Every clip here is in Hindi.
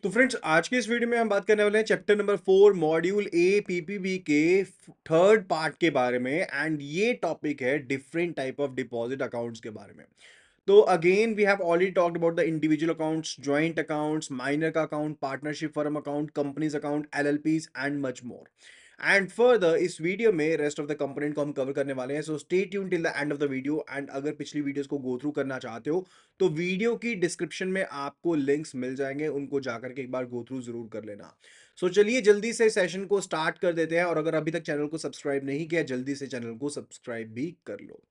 तो फ्रेंड्स आज के इस वीडियो में हम बात करने वाले हैं chapter number 4 module A PPB के थर्ड पार्ट के बारे में। एंड ये टॉपिक है different type of deposit accounts के बारे में। तो again we have already talked about the individual accounts, joint accounts, minor का account, partnership firm account, companies account, LLPs and much more. And further इस वीडियो में रेस्ट ऑफ द कंपोनेंट को हम कवर करने वाले हैं। So stay tune till the end of the video. And अगर पिछली वीडियोस को गो थ्रू करना चाहते हो तो वीडियो की डिस्क्रिप्शन में आपको लिंक्स मिल जाएंगे, उनको जाकर के एक बार गो थ्रू जरूर कर लेना। सो चलिए जल्दी से सेशन को स्टार्ट कर देते हैं। और अगर अभी तक चैनल को सब्सक्राइब नहीं किया, जल्दी से चैनल को सब्सक्राइब भी कर लो।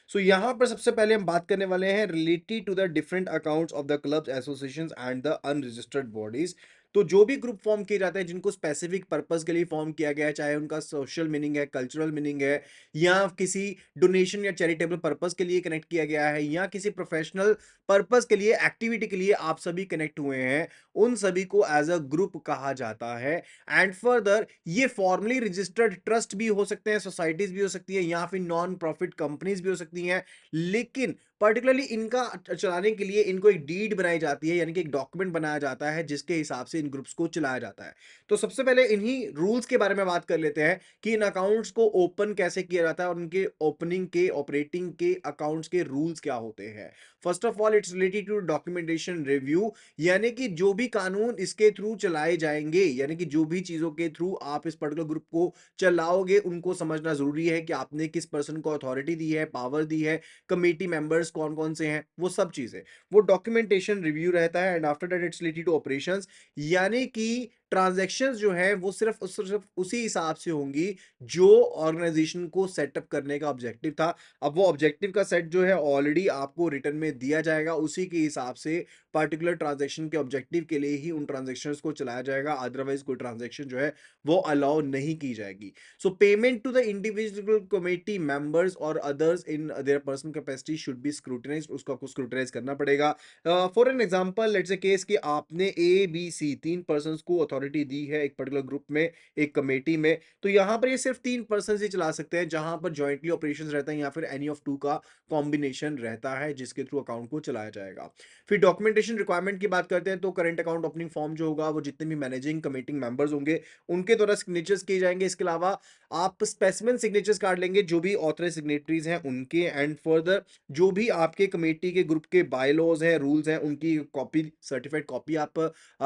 सो यहाँ पर सबसे पहले हम बात करने वाले हैं related to the different accounts of the clubs, associations and the unregistered bodies. तो जो भी ग्रुप फॉर्म किए जाते हैं जिनको स्पेसिफिक पर्पस के लिए फॉर्म किया गया है, चाहे उनका सोशल मीनिंग है, कल्चरल मीनिंग है, या किसी डोनेशन या चैरिटेबल पर्पस के लिए कनेक्ट किया गया है, या किसी प्रोफेशनल पर्पस के लिए, एक्टिविटी के लिए आप सभी कनेक्ट हुए हैं, उन सभी को एज अ ग्रुप कहा जाता है। एंड फर्दर ये फॉर्मली रजिस्टर्ड ट्रस्ट भी हो सकते हैं, सोसाइटीज भी हो सकती है, या फिर नॉन प्रॉफिट कंपनीज भी हो सकती हैं। लेकिन पर्टिकुलरली इनका चलाने के लिए इनको एक डीड बनाई जाती है, यानी कि एक डॉक्यूमेंट बनाया जाता है जिसके हिसाब से इन ग्रुप्स को चलाया जाता है। तो सबसे पहले इन्हीं रूल्स के बारे में बात कर लेते हैं कि इन अकाउंट्स को ओपन कैसे किया जाता है और उनके ओपनिंग के, ऑपरेटिंग के, अकाउंट्स के रूल्स क्या होते हैं। First of all it's related to documentation review, यानी कि जो भी कानून इसके थ्रू चलाए जाएंगे, यानी कि जो भी चीजों के थ्रू आप इस पर्टिकुलर ग्रुप को चलाओगे, उनको समझना जरूरी है कि आपने किस पर्सन को अथॉरिटी दी है, पावर दी है, कमेटी मेंबर्स कौन कौन से हैं, वो सब चीजें, वो डॉक्यूमेंटेशन रिव्यू रहता है। And after that it's related to operations, यानी कि ट्रांजैक्शंस जो है वो सिर्फ उसी हिसाब से होंगी जो ऑर्गेनाइजेशन को सेटअप करने का ऑब्जेक्टिव था। अब वो ऑब्जेक्टिव का सेट जो है ऑलरेडी आपको रिटर्न में दिया जाएगा, उसी के हिसाब से पर्टिकुलर ट्रांजैक्शन के ऑब्जेक्टिव के लिए ही उन ट्रांजैक्शंस को चलाया जाएगा। अदरवाइज कोई ट्रांजैक्शन जो है वो अलाउ नहीं की जाएगी। So payment to the individual committee members और others in their personal capacity should be scrutinized, उसको आपको स्क्रूटिनाइज करना पड़ेगा। For an example let's a case कि आपने ए बी सी तीन पर्संस को अथॉरिटी दी है एक पर्टिकुलर ग्रुप में, एक कमेटी में। तो यहाँ पर ये सिर्फ तीन पर्सन ही चला सकते हैं जहां पर जॉइंटली ऑपरेशंस रहता है, या फिर एनी ऑफ टू का कॉम्बिनेशन रहता है जिसके थ्रू अकाउंट को चलाया जाएगा। फिर डॉक्यूमेंटेशन रिक्वायरमेंट की बात करते हैं तो करंट अकाउंट ओपनिंग फॉर्म जो होगा वो जितने भी मैनेजिंग कमेटी मेंबर्स होंगे उनके द्वारा सिग्नेचर्स किए जाएंगे। इसके अलावा आप स्पेसिमेन सिग्नेचर्स कार्ड लेंगे जो भी ऑथराइज सिग्नेटरीज हैं उनके। एंड फर्दर जो भी आपके कमेटी के ग्रुप के बायलॉज हैं, रूल्स हैं, उनकी कॉपी, सर्टिफाइड कॉपी आप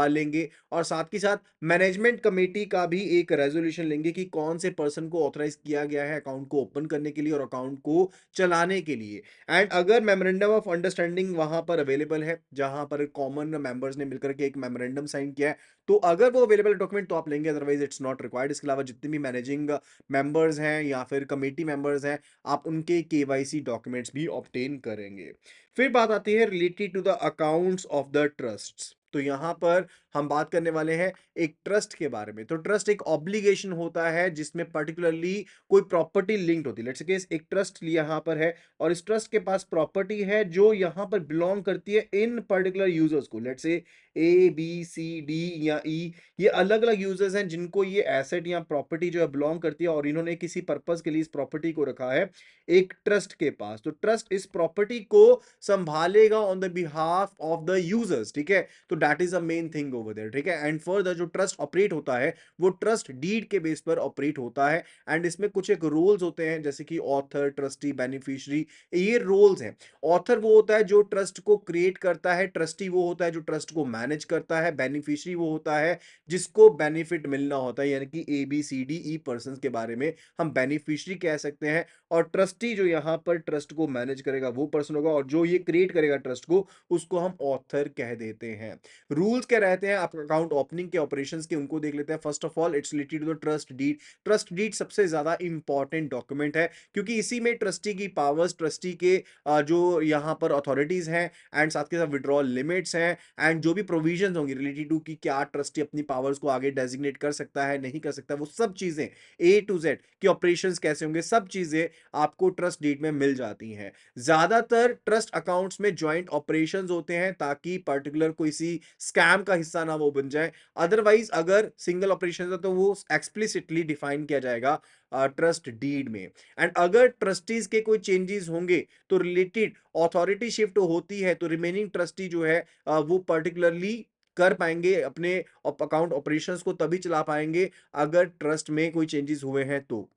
लेंगे। और साथ के साथ मैनेजमेंट कमेटी का भी एक रेजोल्यूशन लेंगे कि कौन से पर्सन को ऑथराइज किया गया है अकाउंट को ओपन करने के लिए और अकाउंट को चलाने के लिए। एंड अगर मेमोरेंडम ऑफ अंडरस्टैंडिंग वहां पर अवेलेबल है, जहां पर कॉमन मेंबर्स ने मिलकर के एक मेमोरेंडम साइन किया है, तो अगर वो अवेलेबल डॉक्यूमेंट तो आप लेंगे, अदरवाइज इट्स नॉट रिक्वायर्ड। इसके अलावा जितने भी मैनेजिंग मेंबर्स हैं या फिर कमेटी मेंबर्स हैं, आप उनके केवाईसी डॉक्यूमेंट्स भी ऑब्टेन करेंगे। फिर बात आती है related to the accounts of the trusts. तो यहां पर हम बात करने वाले हैं एक ट्रस्ट के बारे में। तो ट्रस्ट एक ऑब्लिगेशन होता है जिसमें पर्टिकुलरली कोई प्रॉपर्टी लिंक्ड होती है। लेट्स सपोज एक ट्रस्ट यहां पर है और इस ट्रस्ट के पास प्रॉपर्टी है जो यहां पर बिलोंग करती है इन पर्टिकुलर यूजर्स को। Let's say A B C D या ई, ये अलग अलग यूजर्स हैं जिनको ये एसेट या प्रॉपर्टी जो है बिलोंग करती है, और इन्होंने किसी पर्पस के लिए इस प्रॉपर्टी को रखा है एक ट्रस्ट के पास। तो ट्रस्ट इस प्रॉपर्टी को संभालेगा on the behalf of the users, ठीक है। तो that is a main thing over there, ठीक है। एंड फर्दर जो ट्रस्ट ऑपरेट होता है वो ट्रस्ट डीड के बेस पर ऑपरेट होता है। एंड इसमें कुछ एक रोल्स होते हैं जैसे कि ऑथर, ट्रस्टी, बेनिफिशियरी, ये रोल्स हैं। ऑथर वो होता है जो ट्रस्ट को क्रिएट करता है, ट्रस्टी वो होता है जो ट्रस्ट को मैनेज करता है, बेनिफिशियरी वो होता है जिसको बेनिफिट मिलना होता है, यानी कि A B C D E person के बारे में हम बेनिफिशियरी कह सकते हैं। और ट्रस्टी जो यहां पर ट्रस्ट को मैनेज करेगा वो पर्सन होगा, और जो ये क्रिएट करेगा ट्रस्ट को, उसको हम ऑथर कह देते हैं। रूल्स क्या रहते हैं आपका अकाउंट ओपनिंग के, ऑपरेशंस के, उनको देख लेते हैं। First of all it's related to the trust deed. Trust deed सबसे ज्यादा इंपॉर्टेंट डॉक्यूमेंट है क्योंकि इसी में ट्रस्टी की पावर्स, ट्रस्टी के जो यहाँ पर अथॉरिटीज हैं, एंड साथ के साथ विड्रॉल लिमिट्स हैं, एंड जो भी प्रोविजंस होंगी रिलेटेड टू कि क्या ट्रस्टी अपनी पावर्स को आगे डेजिग्नेट कर सकता है, नहीं कर सकता, वो सब चीजें ए टू जेड कि ऑपरेशंस कैसे होंगे, सब चीजें आपको ट्रस्ट डीड में मिल जाती हैं। ज्यादातर ट्रस्ट अकाउंट्स में ज्वाइंट ऑपरेशंस होते हैं ताकि पर्टिकुलर कोई सी स्कैम का हिस्सा ना वो बन जाए। अदरवाइज अगर सिंगल ऑपरेशन है तो वो एक्सप्लिसिटली डिफाइन किया जाएगा ट्रस्ट डीड में। एंड अगर ट्रस्टीज के कोई चेंजेस होंगे तो रिलेटेड अथॉरिटी शिफ्ट होती है, तो रिमेनिंग ट्रस्टी जो है वो पर्टिकुलरली कर पाएँगे, अपने अकाउंट ऑपरेशंस को तभी चला पाएँगे अगर ट्रस्ट में कोई चेंजेस हुए हैं तो।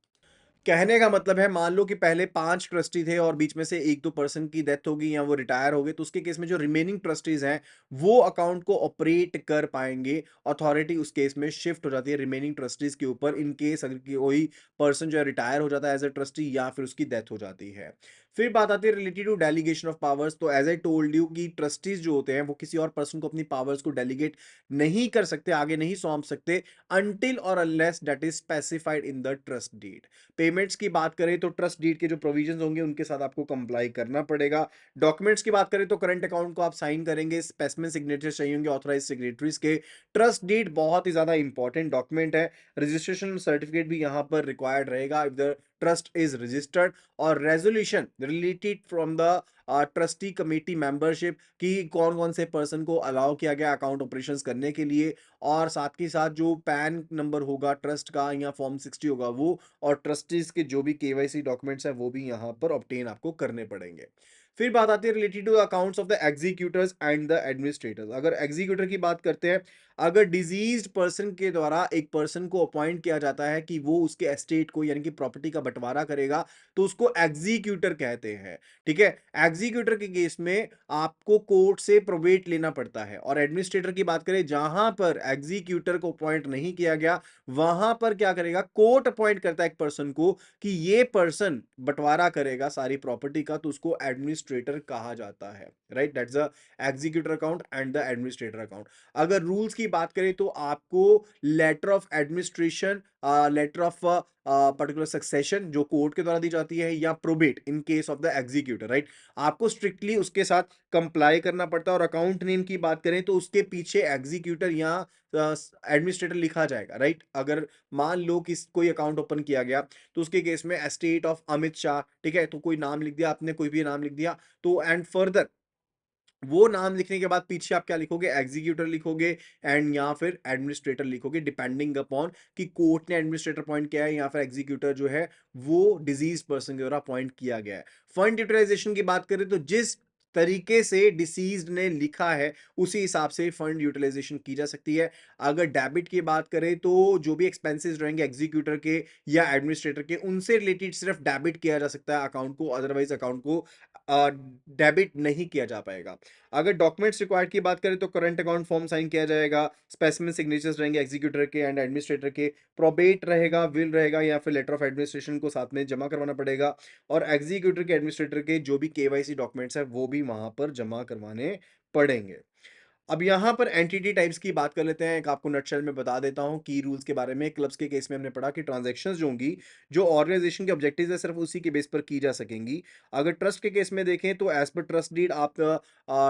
कहने का मतलब है मान लो कि पहले 5 ट्रस्टी थे और बीच में से 1-2 पर्सन की डेथ हो गई या वो रिटायर हो गए, तो उसके केस में जो रिमेनिंग ट्रस्टीज़ हैं, वो अकाउंट को ऑपरेट कर पाएँगे। अथॉरिटी उस केस में शिफ्ट हो जाती है रिमेनिंग ट्रस्टीज़ के ऊपर इन केस अगर कोई पर्सन जो है रिटायर हो जाता है एज़ अ ट्रस्टी या फिर उसकी डेथ हो जाती है। फिर बात आती है related to delegation of powers. तो एज़ आई टोल्ड यू कि ट्रस्टीज़ जो होते हैं, वो किसी और पर्सन को अपनी पावर्स को डेलीगेट नहीं कर सकते, आगे नहीं सौंप सकते अनटिल और unless that is specified in the trust deed. Payments की बात करें तो ट्रस्ट डीड के जो प्रोविजंस होंगे उनके साथ आपको कंप्लाई करना पड़ेगा। डॉक्यूमेंट्स की बात करें तो करंट अकाउंट को आप साइन करेंगे, स्पेसिमेन सिग्नेचर चाहिए होंगे ऑथराइज्ड सिग्नेटरीज के। ट्रस्ट डीड बहुत ही ज्यादा इंपॉर्टेंट डॉक्यूमेंट है। रजिस्ट्रेशन सर्टिफिकेट भी यहां पर रिक्वायर्ड रहेगा if the trust is registered. और resolution related from the trustee committee membership कि कौन कौन से पर्सन को अलाउ किया गया अकाउंट ऑपरेशंस करने के लिए। और साथ ही साथ जो पैन नंबर होगा ट्रस्ट का या फॉर्म 60 होगा वो, और ट्रस्टीज के जो भी केवाईसी डॉक्यूमेंट्स हैं वो भी यहाँ पर ऑब्टेन आपको करने पड़ेंगे। फिर बात आती है related to accounts of the executors and the administrators. अगर एग्जीक्यूटर की बात करते हैं, अगर डिजीज्ड पर्सन के द्वारा एक पर्सन को अपॉइंट किया जाता है कि वो उसके एस्टेट को यानी कि प्रॉपर्टी का बंटवारा करेगा, तो उसको एग्जीक्यूटर कहते हैं। ठीक है, एग्जीक्यूटर के केस में आपको कोर्ट से प्रोबेट लेना पड़ता है। और एडमिनिस्ट्रेटर की बात करें, जहां पर एग्जीक्यूटर को अपॉइंट नहीं किया गया, वहां पर क्या करेगा, कोर्ट अपॉइंट करता है एक पर्सन को कि ये पर्सन बंटवारा करेगा सारी प्रॉपर्टी का, तो उसको एडमिनिस्ट्रेटर कहा जाता है। Right, that's the executor account and the administrator account. अगर रूल्स की बात करें तो आपको letter of administration, letter of particular succession जो कोर्ट के द्वारा दी जाती है, या probate in case of the executor, right, आपको स्ट्रिक्टली उसके साथ कंप्लाई करना पड़ता है। और अकाउंट नेम की बात करें तो उसके पीछे एग्जीक्यूटर या एडमिनिस्ट्रेटर लिखा जाएगा। राइट, अगर मान लो कि कोई अकाउंट ओपन किया गया तो उसके केस में एस्टेट ऑफ अमित शाह, ठीक है, तो कोई नाम लिख दिया आपने, कोई भी नाम लिख दिया, तो एंड फर्दर वो नाम लिखने के बाद पीछे आप क्या लिखोगे, एग्जीक्यूटर लिखोगे एंड या फिर एडमिनिस्ट्रेटर लिखोगे, डिपेंडिंग अपॉन कि कोर्ट ने एडमिनिस्ट्रेटर अपॉइंट किया है या फिर एग्जीक्यूटर जो है वो डिजीज पर्सन के द्वारा अपॉइंट किया गया है। फंड यूटिलाइजेशन की बात करें तो जिस तरीके से डिसीज्ड ने लिखा है उसी हिसाब से फंड यूटिलाइजेशन की जा सकती है। अगर डेबिट की बात करें तो जो भी एक्सपेंसेस रहेंगे एग्जीक्यूटर के या एडमिनिस्ट्रेटर के, उनसे रिलेटेड सिर्फ डेबिट किया जा सकता है अकाउंट को, अदरवाइज अकाउंट को डेबिट नहीं किया जा पाएगा। अगर डॉक्यूमेंट्स रिक्वायर्ड की बात करें तो करंट अकाउंट फॉर्म साइन किया जाएगा, स्पेसिमेन सिग्नेचर्स रहेंगे एग्जीक्यूटर के एंड एडमिनिस्ट्रेटर के, प्रोबेट रहेगा, विल रहेगा या फिर लेटर ऑफ एडमिनिस्ट्रेशन को साथ में जमा करवाना पड़ेगा। और एग्जीक्यूटर के एडमिनिस्ट्रेटर के जो भी केवाईसी डॉक्यूमेंट्स है वो भी वहां पर जमा करवाने पड़ेंगे। अब यहाँ पर एंटिटी टाइप्स की बात कर लेते हैं। एक आपको नटशेल में बता देता हूँ की रूल्स के बारे में। क्लब्स के केस में हमने पढ़ा कि ट्रांजैक्शंस जो होंगी, जो ऑर्गेनाइजेशन के ऑब्जेक्टिव्स है, सिर्फ उसी के बेस पर की जा सकेंगी। अगर ट्रस्ट के केस में देखें तो एज पर ट्रस्ट डीड आप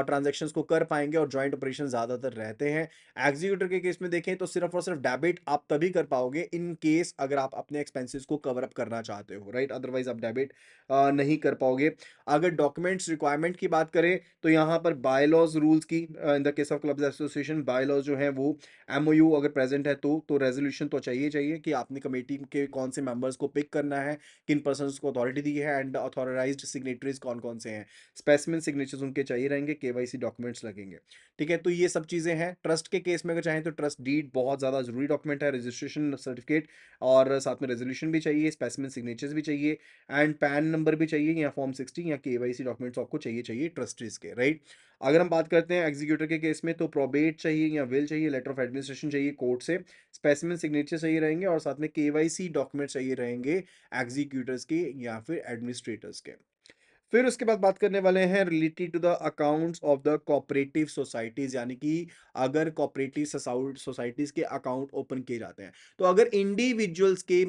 ट्रांजैक्शंस को कर पाएंगे और जॉइंट ऑपरेशन ज्यादातर रहते हैं। एग्जीक्यूटर के केस में देखें तो सिर्फ और सिर्फ डेबिट आप तभी कर पाओगे इन केस अगर आप अपने एक्सपेंसेस को कवर अप करना चाहते हो, राइट, अदरवाइज आप डेबिट नहीं कर पाओगे। अगर डॉक्यूमेंट्स रिक्वायरमेंट की बात करें तो यहाँ पर बायलॉज रूल्स की, in the case of clubs association bylaws जो है वो एमओयू अगर प्रेजेंट है तो रेजोल्यूशन तो चाहिए चाहिए कि आपने कमेटी के कौन से मेंबर्स को पिक करना है, किन पर्सन्स को अथॉरिटी दी है एंड ऑथोराइज्ड सिग्नेटरीज कौन कौन से हैं, स्पेसिमेन सिग्नेचर्स उनके चाहिए रहेंगे, केवाईसी डॉक्यूमेंट्स लगेंगे। ठीक है, तो ये सब चीजें हैं। ट्रस्ट के केस में अगर चाहें तो ट्रस्ट डीड बहुत ज्यादा जरूरी डॉक्यूमेंट है, रजिस्ट्रेशन सर्टिफिकेट और साथ में रेजोल्यूशन भी चाहिए, स्पेसिमेन सिग्नेचर्स भी चाहिए एंड पैन नंबर भी चाहिए या फॉर्म 60 या केवाईसी डॉक्यूमेंट्स आपको चाहिए चाहिए ट्रस्टीज के, राइट। अगर हम बात करते हैं एग्जीक्यूटर के केस में तो प्रोबेट चाहिए या विल चाहिए, लेटर ऑफ एडमिनिस्ट्रेशन चाहिए कोर्ट से, स्पेसिमेन सिग्नेचर चाहिए रहेंगे और साथ में केवाईसी डॉक्यूमेंट चाहिए रहेंगे एग्जीक्यूटर्स के या फिर एडमिनिस्ट्रेटर्स के। फिर उसके बाद बात करने वाले हैं related to the accounts of the cooperative societies, यानी कि अगर कोऑपरेटिव सोसाइटीज के अकाउंट ओपन किए जाते हैं तो अगर इंडिविजुअल्स के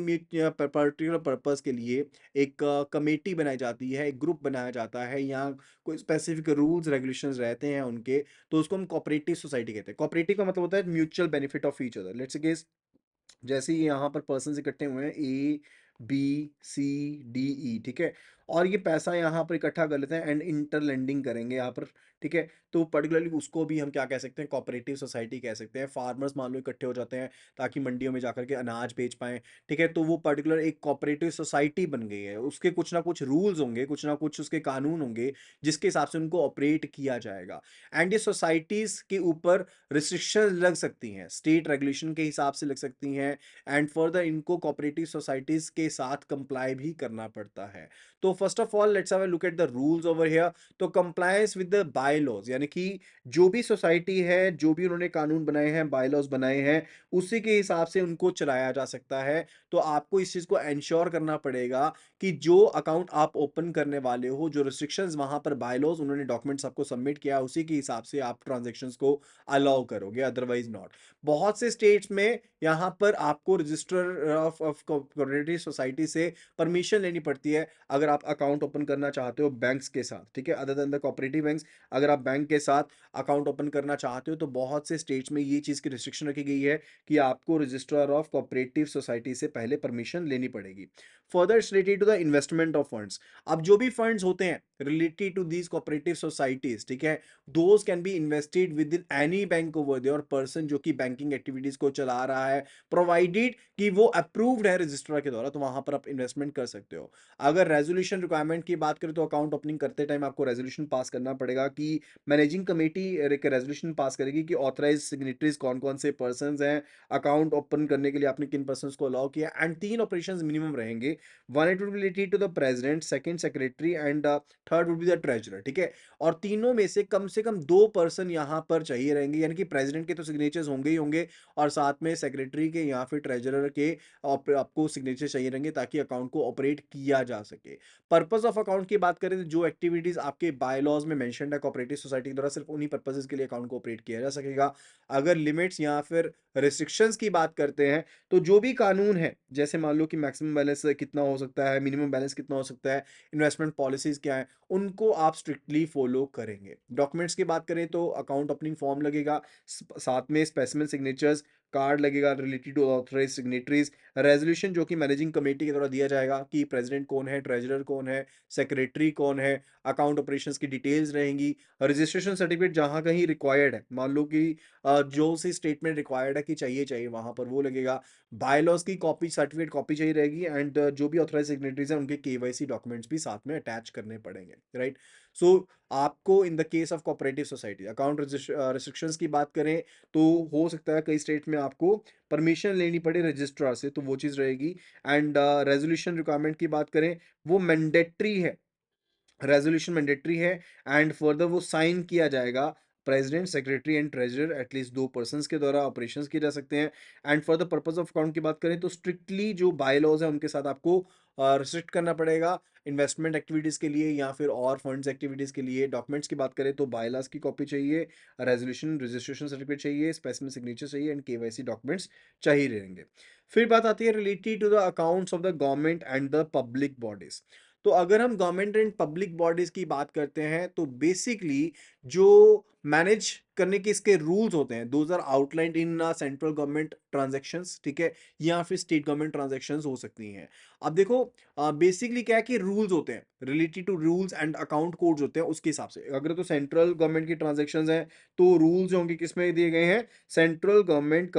पर्टिकुलर पर्पस के लिए एक कमेटी बनाई जाती है, एक ग्रुप बनाया जाता है या कोई स्पेसिफिक रूल्स रेगुलेशंस रहते हैं उनके, तो उसको हम कोऑपरेटिव सोसाइटी कहते हैं। कोऑपरेटिव का मतलब होता है mutual benefit of each other. Let's suppose जैसे ही यहाँ पर पर्सन इकट्ठे हुए हैं ए बी सी डी ई, ठीक है, और ये पैसा यहाँ पर इकट्ठा कर लेते हैं एंड इंटर लेंडिंग करेंगे यहाँ पर ठीक है? तो पर्टिकुलरली उसको भी हम क्या कह सकते हैं, कोऑपरेटिव सोसाइटी कह सकते हैं। फार्मर्स मान लो इकट्ठे हो जाते हैं ताकि मंडियों में जाकर के अनाज बेच पाएँ, ठीक है? तो वो पर्टिकुलर एक कोऑपरेटिव सोसाइटी बन गई है। उसके कुछ ना कुछ रूल्स होंगे, कुछ ना कुछ उसके कानून होंगे, जिसके हिसाब से उनको ऑपरेट किया जाएगा। एंड ये सोसाइटीज़ के ऊपर रिस्ट्रिक्शंस लग सकती हैं, स्टेट रेगुलेशन के हिसाब से लग सकती हैं, एंड फर्दर इनको कोऑपरेटिव सोसाइटीज़ के साथ कंप्लाई भी करना पड़ता है। तो first of all let's have a look at the rules over here. तो कंप्लायंस विद द बायलॉज, यानी कि जो भी सोसाइटी है, जो भी उन्होंने कानून बनाए हैं, बायलॉज बनाए हैं, उसी के हिसाब से उनको चलाया जा सकता है। तो आपको इस चीज़ को एंश्योर करना पड़ेगा कि जो अकाउंट आप ओपन करने वाले हो, जो रिस्ट्रिक्शंस वहाँ पर बायलॉज उन्होंने डॉक्यूमेंट्स आपको सबमिट किया, उसी के हिसाब से आप ट्रांज़ैक्शंस को अलाउ करोगे, अदरवाइज़ नॉट। बहुत से स्टेट्स में यहाँ पर आपको रजिस्ट्रार ऑफ कोऑपरेटिव सोसाइटी से परमिशन लेनी पड़ती है, अगर आप अकाउंट ओपन करना चाहते हो बैंक्स के साथ, ठीक है? Other than the cooperative banks, अगर आप बैंक के साथ अकाउंट ओपन करना चाहते हो, तो बहुत से स्टेट्स में ये चीज़ की रिस्ट्रिक्शन रखी गई है कि आपको रजिस्ट्रार ऑफ कोऑपरेटिव सोसाइटी से पहले परमिशन लेनी पड़ेगी। Further it's related to the investment of funds. अब जो भी फंड्स होते हैं related to these cooperative societies, ठीक है, those can be invested within any bank over there, और पर्सन जो कि बैंकिंग एक्टिविटीज को चला रहा है, प्रोवाइडेड कि वो अप्रूव्ड है रजिस्ट्रार के द्वारा, तो वहां पर आप इन्वेस्टमेंट कर सकते हो। अगर रेजोल्यूशन रिक्वायरमेंट की बात करें तो अकाउंट ओपनिंग करते टाइम आपको रेजोल्यूशन पास करना पड़ेगा कि मैनेजिंग कमेटी एक रेजोल्यूशन पास करेगी कि ऑथराइज सिग्नेटरीज कौन कौन से पर्सन हैं, अकाउंट ओपन करने के लिए आपने किन पर्सन को अलाउ किया, एंड 3 ऑपरेशन मिनिमम रहेंगे। One it will be related to the president, second secretary, and third would be the treasurer, ठीक है? और तीनों में से कम 2 पर्सन यहाँ पर चाहिए रहेंगे, यानी कि प्रेसिडेंट के तो सिग्नेचर्स होंगे ही होंगे, और साथ में सेक्रेटरी के या फिर ट्रेजरर के आपको सिग्नेचर चाहिए रहेंगे, ताकि अकाउंट को ऑपरेट किया जा सके। पर्पस ऑफ अकाउंट की बात करें तो जो एक्टिविटीज आपके बायलॉज में मेंशन्ड है कोऑपरेटिव सोसाइटी द्वारा, सिर्फ उन्हीं पर्पसेस के लिए अकाउंट को ऑपरेट किया जा सकेगा। अगर लिमिट्स या फिर रिस्ट्रिक्शंस की बात करते हैं, तो जो भी कानून है, जैसे मान लो कि मैक्सिमम बैलेंस कितना हो सकता है, मिनिमम बैलेंस कितना हो सकता है, इन्वेस्टमेंट पॉलिसीज क्या है, उनको आप स्ट्रिक्टली फॉलो करेंगे। डॉक्यूमेंट्स की बात करें तो अकाउंट ओपनिंग फॉर्म लगेगा, साथ में स्पेसिमेन सिग्नेचर्स, कार्ड लगेगा related to authorise signatories, resolution जो कि मैनेजिंग कमेटी के द्वारा दिया जाएगा कि प्रेसिडेंट कौन है, ट्रेजरर कौन है, सेक्रेटरी कौन है, अकाउंट ऑपरेशंस की डिटेल्स रहेंगी, रजिस्ट्रेशन सर्टिफिकेट जहां कहीं रिक्वायर्ड है, मान लो कि जो सी स्टेटमेंट रिक्वायर्ड है कि चाहिए चाहिए वहां पर वो लगेगा, बायलॉज की कॉपी, सर्टिफिकेट कॉपी चाहिए रहेगी, एंड जो भी ऑथराइज सिग्नेटरीज हैं उनके केवाईसी डॉक्यूमेंट्स भी साथ में अटैच करने पड़ेंगे, राइट? सो आपको in the case of cooperative society account restrictions की बात करें, तो हो सकता है कई स्टेट में आपको परमिशन लेनी पड़े रजिस्ट्रार से, तो वो चीज़ रहेगी। एंड रेजोल्यूशन रिक्वायरमेंट की बात करें, वो मैंडेटरी है, रेजोल्यूशन मैंडेटरी है, एंड फर्दर वो साइन किया जाएगा president, secretary and treasurer, at least 2 persons के द्वारा ऑपरेशंस किए जा सकते हैं। And for the purpose of account की बात करें तो स्ट्रिक्टली जो बाय लॉज है उनके साथ आपको रिस्ट्रिक्ट करना पड़ेगा, इन्वेस्टमेंट एक्टिविटीज के लिए या फिर और फंड्स एक्टिविटीज के लिए। डॉक्यूमेंट्स की बात करें तो बायलॉज की कॉपी चाहिए, रेजोल्यूशन रजिस्ट्रेशन सर्टिफिकेट चाहिए, स्पेसिफिक सिग्नेचर चाहिए, एंड केवाईसी डॉक्यूमेंट्स चाहिए रहेंगे। फिर बात आती है related to the accounts of the government and the public bodies. तो अगर हम गवर्नमेंट एंड पब्लिक बॉडीज की बात करते हैं, तो बेसिकली जो मैनेज करने के इसके रूल्स होते हैं, those are outlined in central government transactions, ठीक है, या फिर स्टेट गवर्नमेंट ट्रांजैक्शंस हो सकती हैं। अब देखो बेसिकली क्या है कि रूल्स होते हैं related to rules and account codes होते हैं, उसके हिसाब से अगर तो सेंट्रल गवर्नमेंट की ट्रांजैक्शंस हैं, तो रूल्स होंगे किसमें दिए गए हैं, central government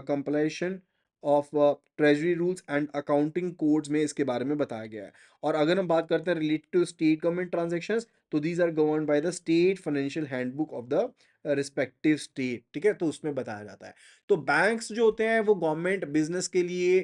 compilation of treasury rules and accounting codes में इसके बारे में बताया गया है। और अगर हम बात करते हैं related to state government transactions, तो these are governed by the state financial handbook of the respective state, ठीक है, तो उसमें बताया जाता है। तो बैंक्स जो होते हैं वो गवर्नमेंट बिजनेस के लिए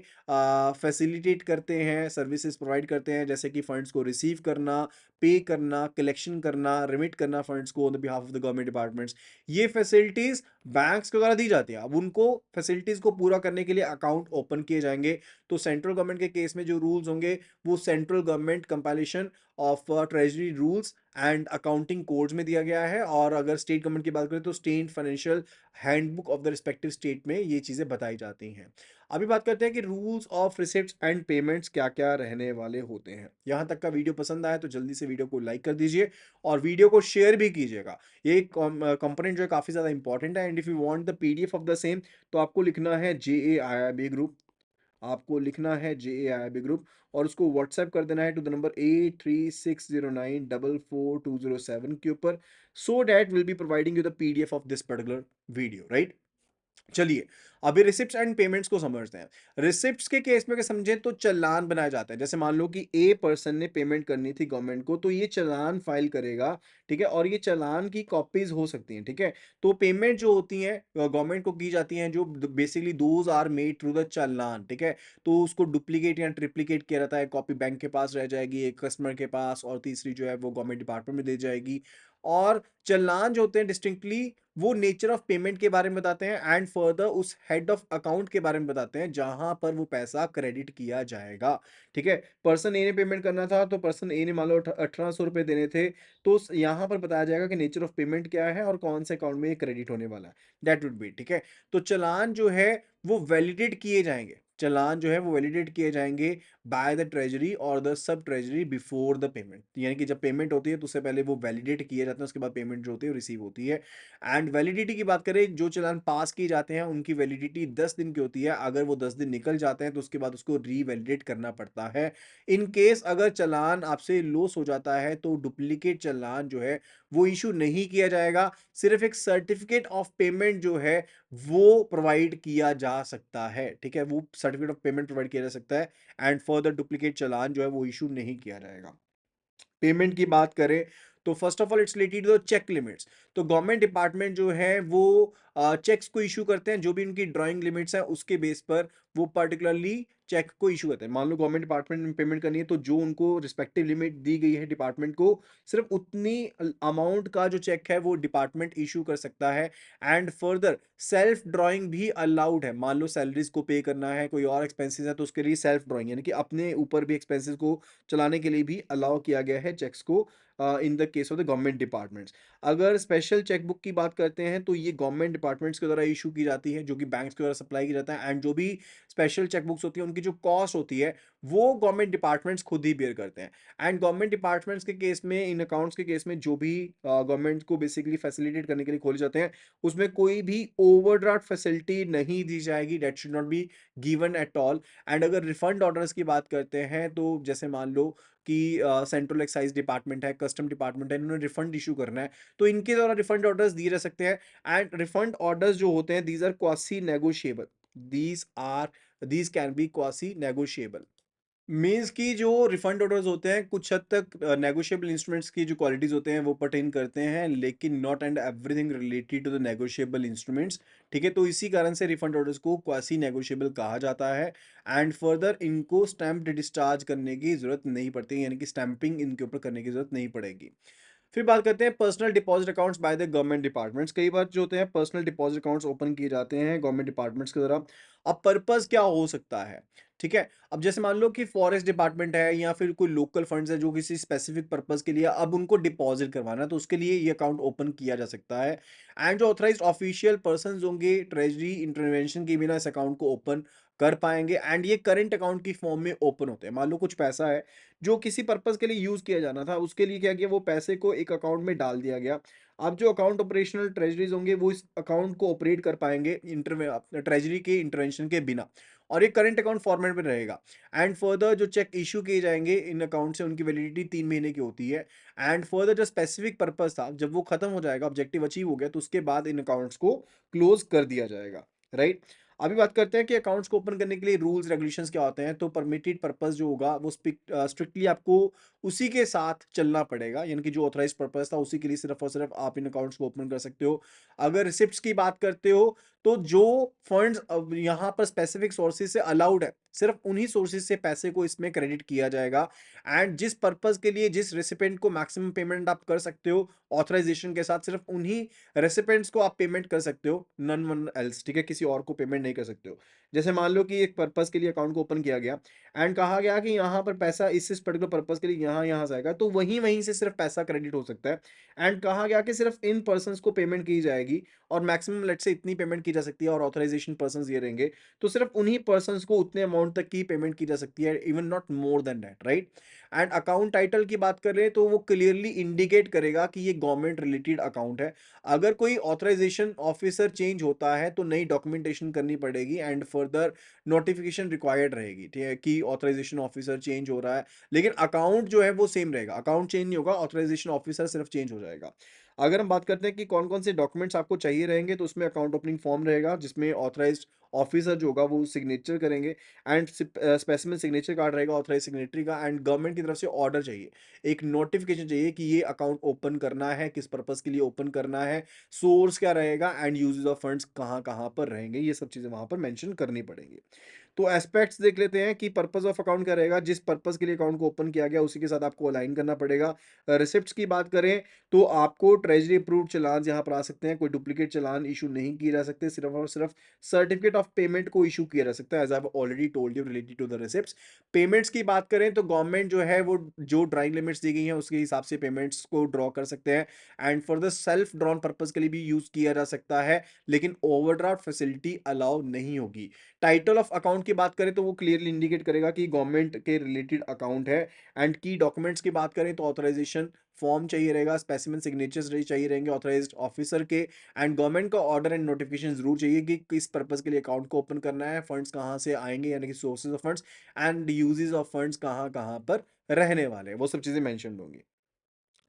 फैसिलिटेट करते हैं, सर्विसेज प्रोवाइड करते हैं, जैसे कि फंड्स को रिसीव करना, पे करना, कलेक्शन करना, रिमिट करना फंड्स को on the behalf of the government departments. ये फैसिलिटीज बैंक्स के द्वारा दी जाती है। अब उनको फैसिलिटीज को पूरा करने के लिए अकाउंट ओपन किए जाएंगे। तो सेंट्रल गवर्नमेंट के केस में जो रूल्स होंगे वो central government compilation of treasury rules and accounting codes में दिया गया है, और अगर स्टेट गवर्नमेंट की बात करें तो state financial handbook of the respective state में ये चीजें बताई जाती हैं। अभी बात करते हैं कि rules of receipts and payments क्या क्या रहने वाले होते हैं। यहां तक का वीडियो पसंद आया तो जल्दी से वीडियो को लाइक कर दीजिए और वीडियो को शेयर भी कीजिएगा। ये कंपोनेंट जो है काफी ज्यादा इंपॉर्टेंट है, and if you want the PDF of the same, तो आपको लिखना है JAIIB ग्रुप, आपको लिखना है JAIIB ग्रुप और उसको व्हाट्सएप कर देना है टू द नंबर 8360944207 के ऊपर, सो that will be providing you the PDF of this particular video, right? चलिए, अभी रिसिप्ट्स एंड पेमेंट्स को समझते हैं। रिसिप्ट्स के केस में अगर समझें तो चालान बनाया जाता है। जैसे मान लो कि ए पर्सन ने पेमेंट करनी थी गवर्नमेंट को, तो ये चालान फाइल करेगा, ठीक है? और ये चालान की कॉपीज़ हो सकती हैं, ठीक है? तो पेमेंट जो होती हैं गवर्नमेंट को की जाती हैं, जो basically those are made through the challan, ठीक है? तो उसको डुप्लीकेट या ट्रिप्लिकेट किया जाता है, कॉपी बैंक के पास रह जाएगी, एक कस्टमर के पास, और तीसरी जो है वो गवर्नमेंट डिपार्टमेंट में दे जाएगी। और चालान जो होते हैं डिस्टिंक्टली वो नेचर ऑफ पेमेंट के बारे में बताते हैं एंड फर्दर उस हेड ऑफ अकाउंट के बारे में बताते हैं जहां पर वो पैसा क्रेडिट किया जाएगा, ठीक है? पर्सन ए ने पेमेंट करना था, तो पर्सन ए ने मान लो 1800 रुपए देने थे, तो यहाँ पर बताया जाएगा कि नेचर ऑफ पेमेंट क्या है और कौन से अकाउंट में ये क्रेडिट होने वाला है, दैट वुड बी, ठीक है? तो चालान जो है वो वैलिडेट किए जाएंगे, चालान जो है वो वैलिडेट किए जाएंगे बाय द ट्रेजरी और the sub treasury before the payment, यानी कि जब पेमेंट होती है तो उससे पहले वो वैलिडेट किए जाते हैं, उसके बाद पेमेंट जो होती है रिसीव होती है। एंड वैलिडिटी की बात करें, जो चालान पास किए जाते हैं उनकी वैलिडिटी 10 दिन की होती है। अगर वो 10 दिन निकल जाते हैं तो उसके बाद उसको रीवैलिडेट करना पड़ता है। इन केस अगर चालान आपसे लॉस हो जाता है तो डुप्लीकेट चालान जो है वो इशू नहीं किया जाएगा, सिर्फ एक सर्टिफिकेट ऑफ पेमेंट जो है वो प्रोवाइड किया जा सकता है, ठीक है? वो सर्टिफिकेट ऑफ पेमेंट प्रोवाइड किया जा सकता है एंड फर्दर डुप्लीकेट चालान जो है वो इशू नहीं किया जाएगा। पेमेंट की बात करें तो first of all it's related to cheque limits. तो गवर्नमेंट डिपार्टमेंट जो है वो चेक्स को इशू करते हैं, जो भी उनकी ड्राइंग लिमिट्स है उसके बेस पर वो पर्टिकुलरली चेक को इशू करते हैं। मान लो गवर्नमेंट डिपार्टमेंट में पेमेंट करनी है तो जो उनको रिस्पेक्टिव लिमिट दी गई है डिपार्टमेंट को, सिर्फ उतनी अमाउंट का जो चेक है वो डिपार्टमेंट इशू कर सकता है। एंड फर्दर सेल्फ ड्राइंग भी अलाउड है। मान लो सैलरीज को पे करना है, कोई और एक्सपेंसेस है, तो उसके लिए सेल्फ ड्राइंग यानी कि अपने ऊपर भी एक्सपेंसेस को चलाने के लिए भी अलाउ किया गया है चेक्स को in the case of the government departments. अगर स्पेशल चेकबुक की बात करते हैं तो ये गवर्नमेंट डिपार्टमेंट्स के द्वारा इशू की जाती है, जो कि बैंक्स के द्वारा सप्लाई की जाता है। एंड जो भी स्पेशल चेकबुक्स होती है उनकी जो कॉस्ट होती है वो गवर्नमेंट डिपार्टमेंट्स खुद ही बेयर करते हैं। एंड गवर्नमेंट डिपार्टमेंट्स के केस में, इन अकाउंट्स के केस में, जो भी गवर्नमेंट को बेसिकली फैसिलिटेट करने के लिए खोले जाते हैं, उसमें कोई भी ओवरड्राफ्ट फैसिलिटी नहीं दी जाएगी, that should not be given at all. And अगर रिफंड ऑर्डर्स की बात करते हैं तो जैसे मान लो कि सेंट्रल एक्साइज डिपार्टमेंट है, कस्टम डिपार्टमेंट है, इन्होंने रिफंड इशू करना है तो इनके द्वारा रिफंड ऑर्डर्स दिए जा सकते हैं। एंड रिफंड ऑर्डर्स जो होते हैं these are quasi negotiable, these are these can be quasi negotiable. Means की जो रिफंड ऑर्डर्स होते हैं कुछ हद तक नेगोशिएबल इंस्ट्रूमेंट्स की जो क्वालिटीज होते हैं वो पर्टेन करते हैं, लेकिन not and everything related to the negotiable instruments, ठीक है? तो इसी कारण से रिफंड ऑर्डर्स को क्वासी नेगोशिएबल कहा जाता है। एंड फर्दर इनको स्टैम्प डिस्चार्ज करने की जरूरत नहीं पड़ती, यानी कि स्टैंपिंग इनके ऊपर करने की जरूरत नहीं पड़ेगी। फिर बात करते हैं personal deposit accounts by the government departments. कई बार जो होते हैं पर्सनल डिपॉजिट अकाउंट्स ओपन किए जाते हैं गवर्नमेंट डिपार्टमेंट्स के द्वारा। अब पर्पस क्या हो सकता है, ठीक है? अब जैसे मान लो कि फॉरेस्ट डिपार्टमेंट है या फिर कोई लोकल फंड्स है जो किसी स्पेसिफिक पर्पस के लिए अब उनको डिपॉजिट करवाना है, तो उसके लिए ये अकाउंट ओपन किया जा सकता है। एंड जो ऑथराइज्ड ऑफिशियल पर्सन होंगे ट्रेजरी इंटरवेंशन के बिना इस अकाउंट को ओपन कर पाएंगे। एंड ये करंट अकाउंट की फॉर्म में ओपन होते हैं। मान लो कुछ पैसा है जो किसी पर्पस के लिए यूज किया जाना था, उसके लिए क्या किया, वो पैसे को एक अकाउंट में डाल दिया गया। अब जो अकाउंट ऑपरेशनल ट्रेजरीज होंगे वो इस अकाउंट को ऑपरेट कर पाएंगे ट्रेजरी के इंटरवेंशन के बिना, और ये करंट अकाउंट फॉर्मेट में रहेगा। एंड फर्दर जो चेक इशू किए जाएंगे इन अकाउंट से उनकी वैलिडिटी 3 महीने की होती है। एंड फर्दर जो स्पेसिफिक पर्पस था जब वो खत्म हो जाएगा, ऑब्जेक्टिव अचीव हो गया, तो उसके बाद इन अकाउंट्स को क्लोज कर दिया जाएगा, राइट? अभी बात करते हैं कि अकाउंट्स को ओपन करने के लिए रूल्स रेगुलेशंस क्या होते हैं। तो परमिटेड पर्पस जो होगा वो स्ट्रिक्टली आपको उसी के साथ चलना पड़ेगा, यानी कि जो ऑथराइज पर्पस था उसी के लिए सिर्फ और सिर्फ आप इन अकाउंट्स को ओपन कर सकते हो। अगर रिसिप्ट्स की बात करते हो तो जो फंड्स यहाँ पर स्पेसिफिक सोर्सेज से अलाउड है, सिर्फ उन्हीं सोर्सेज से पैसे को इसमें क्रेडिट किया जाएगा। एंड जिस पर्पस के लिए जिस रेसिपेंट को मैक्सिमम पेमेंट आप कर सकते हो ऑथराइजेशन के साथ, सिर्फ उन्हीं रेसिपेंट्स को आप पेमेंट कर सकते हो, नन वन एल्स, ठीक है? किसी और को पेमेंट नहीं कर सकते हो। जैसे मान लो कि एक पर्पस के लिए अकाउंट को ओपन किया गया एंड कहा गया कि यहाँ पर पैसा इस पर्टिकुलर पर्पस के लिए यहाँ यहाँ से आएगा, तो वहीं वहीं से सिर्फ पैसा क्रेडिट हो सकता है। एंड कहा गया कि सिर्फ इन पर्सनस को पेमेंट की जाएगी और मैक्सिमम लेट से इतनी पेमेंट की जा सकती है और ऑथराइजेशन पर्सनस ये रहेंगे, तो सिर्फ उन्हीं पर्सनस को उतने अमाउंट अमाउंट तक की पेमेंट की जा सकती है, even not more than that, right? And account title की बात करें तो वो क्लियरली इंडिकेट करेगा कि ये गवर्नमेंट रिलेटेड अकाउंट है। अगर कोई ऑथराइजेशन ऑफिसर चेंज होता है तो नई डॉक्यूमेंटेशन करनी पड़ेगी एंड फर्दर नोटिफिकेशन रिक्वायर्ड रहेगी, ठीक है, कि ऑथराइजेशन ऑफिसर चेंज हो रहा है। लेकिन अकाउंट जो है वो सेम रहेगा, अकाउंट चेंज नहीं होगा, ऑथराइजेशन ऑफिसर सिर्फ चेंज हो जाएगा। अगर हम बात करते हैं कि कौन कौन से डॉक्यूमेंट्स आपको चाहिए रहेंगे, तो उसमें अकाउंट ओपनिंग फॉर्म रहेगा जिसमें ऑथराइज्ड ऑफिसर जो होगा वो सिग्नेचर करेंगे एंड स्पेसिमेन सिग्नेचर कार्ड रहेगा ऑथराइज सिग्नेटरी का, एंड गवर्नमेंट की तरफ से ऑर्डर चाहिए, एक नोटिफिकेशन चाहिए कि ये अकाउंट ओपन करना है, किस पर्पस के लिए ओपन करना है, सोर्स क्या रहेगा एंड यूजेस ऑफ फंड्स कहाँ कहाँ पर रहेंगे, ये सब चीजें वहां पर मेंशन करनी पड़ेंगी। तो एस्पेक्ट्स देख लेते हैं कि पर्पस ऑफ अकाउंट क्या रहेगा, जिस पर्पस के लिए अकाउंट को ओपन किया गया उसी के साथ आपको अलाइन करना पड़ेगा। रिसिप्ट्स की बात करें तो आपको ट्रेजरी अप्रूव्ड चालान यहाँ पर आ सकते हैं, कोई डुप्लीकेट चालान इशू नहीं किए जा सकते, सिर्फ और सिर्फ सर्टिफिकेट ऑफ पेमेंट को इशू किया जा सकता है, as I already told you related to the receipts. Payments की बात करें तो गवर्नमेंट जो है वो जो ड्राइंग लिमिट्स दी गई हैं उसके हिसाब से पेमेंट्स को ड्रॉ कर सकते हैं and for the self drawn purpose के लिए भी यूज किया जा सकता है, लेकिन ओवरड्राफ्ट फैसिलिटी अलाउ नहीं होगी। टाइटल ऑफ अकाउंट की बात करें तो वो क्लियरली इंडिकेट करेगा कि गवर्नमेंट के रिलेटेड अकाउंट है। एंड की डॉक्यूमेंट्स की बात करें तो ऑथराइजेशन फॉर्म चाहिए रहेगा, स्पेसिमेन सिग्नेचर्स चाहिए रहेंगे ऑथराइज्ड ऑफिसर के, एंड गवर्नमेंट का ऑर्डर एंड नोटिफिकेशन जरूर चाहिए कि किस पर्पस के लिए अकाउंट को ओपन करना है, फंड्स कहाँ से आएंगे यानी कि sources of funds and uses of funds कहाँ कहाँ पर रहने वाले हैं, वो सब चीजें मेंशन होंगी।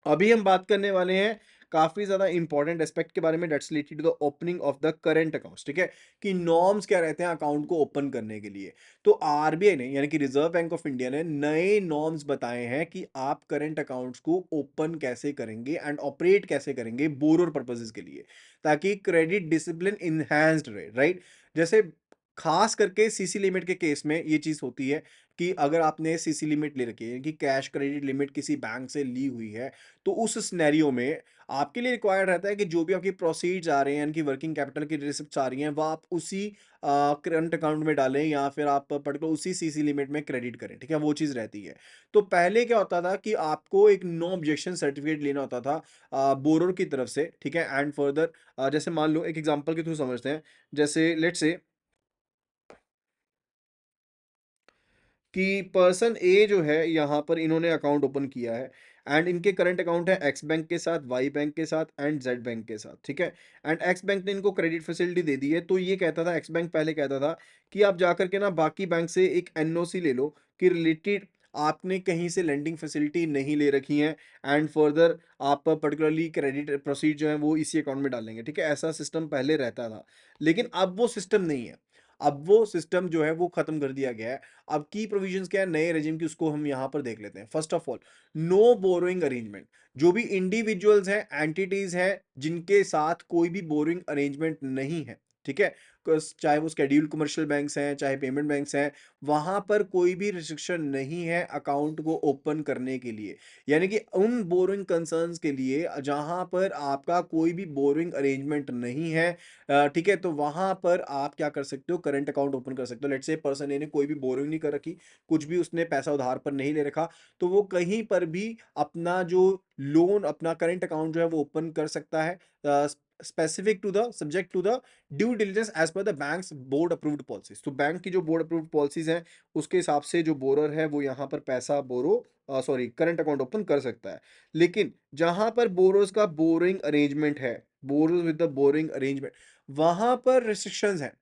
अभी हम बात करने वाले हैं काफी ज्यादा इंपॉर्टेंट एस्पेक्ट के बारे में, that's related to the opening of the current accounts, ठीक है, कि नॉर्म्स क्या रहते हैं अकाउंट को ओपन करने के लिए। तो आरबीआई ने यानी कि रिजर्व बैंक ऑफ इंडिया ने नए नॉर्म्स बताए हैं कि आप करंट अकाउंट्स को ओपन कैसे करेंगे एंड ऑपरेट कैसे करेंगे बोरोर पर्पसेस के लिए, ताकि क्रेडिट डिसिप्लिन इनहैंस्ड रहे, राइट? जैसे खास करके सीसी लिमिट के केस में ये चीज होती है कि अगर आपने सीसी लिमिट ले रखी है कि कैश क्रेडिट लिमिट किसी बैंक से ली हुई है, तो उस सिनेरियो में आपके लिए रिक्वायर्ड रहता है कि जो भी आपकी प्रोसीड्स आ रहे हैं यानी कि वर्किंग कैपिटल की रिसिप्ट्स आ रही हैं, वह आप उसी करंट अकाउंट में डालें या फिर आप पर्टिकुलर उसी सीसी लिमिट में क्रेडिट करें, ठीक है, वो चीज़ रहती है। तो पहले क्या होता था कि आपको एक नो ऑब्जेक्शन सर्टिफिकेट लेना होता था बोरोर की तरफ से, ठीक है, एंड फर्दर जैसे मान लो एक एग्जांपल के थ्रू समझते हैं, जैसे लेट्स से कि पर्सन ए जो है यहाँ पर इन्होंने अकाउंट ओपन किया है एंड इनके करंट अकाउंट है एक्स बैंक के साथ, वाई बैंक के साथ एंड जेड बैंक के साथ, ठीक है। एंड एक्स बैंक ने इनको क्रेडिट फैसिलिटी दे दी है, तो ये कहता था, एक्स बैंक पहले कहता था कि आप जाकर के ना बाकी बैंक से एक एनओसी ले लो कि रिलेटेड आपने कहीं से लेंडिंग फैसिलिटी नहीं ले रखी है एंड फर्दर आप पर्टिकुलरली क्रेडिट प्रोसीड जो है वो इसी अकाउंट में डालेंगे, ठीक है, ऐसा सिस्टम पहले रहता था। लेकिन अब वो सिस्टम नहीं है, अब वो सिस्टम जो है वो खत्म कर दिया गया है। अब की प्रोविजंस क्या है नए रेजिम की, उसको हम यहां पर देख लेते हैं। First of all, no borrowing arrangement, जो भी इंडिविजुअल्स हैं, एंटिटीज हैं जिनके साथ कोई भी बोरोइंग अरेंजमेंट नहीं है, ठीक है, चाहे वो शेड्यूल कमर्शियल बैंक्स हैं चाहे पेमेंट बैंक्स हैं, वहां पर कोई भी रिस्ट्रिक्शन नहीं है अकाउंट को ओपन करने के लिए, यानी कि उन बोरोइंग कंसर्न्स के लिए जहां पर आपका कोई भी बोरोइंग अरेंजमेंट नहीं है, ठीक है, तो वहां पर आप क्या कर सकते हो, करंट अकाउंट ओपन कर सकते हो। लेट्स से पर्सन ए ने कोई भी बोरिंग नहीं कर रखी, कुछ भी उसने पैसा उधार पर नहीं ले रखा, तो वो कहीं पर भी अपना जो लोन, अपना करंट अकाउंट जो है वो ओपन कर सकता है, specific to the subject to the due diligence as per the bank's board approved policies. तो बैंक की जो बोर्ड अप्रूव्ड पॉलिसीज हैं उसके हिसाब से जो बोरर है वो यहाँ पर पैसा बोरो सॉरी करंट अकाउंट ओपन कर सकता है। लेकिन जहां पर बोरोज का बोरिंग अरेंजमेंट है, borrows with the boring arrangement, वहां पर रिस्ट्रिक्शंस हैं,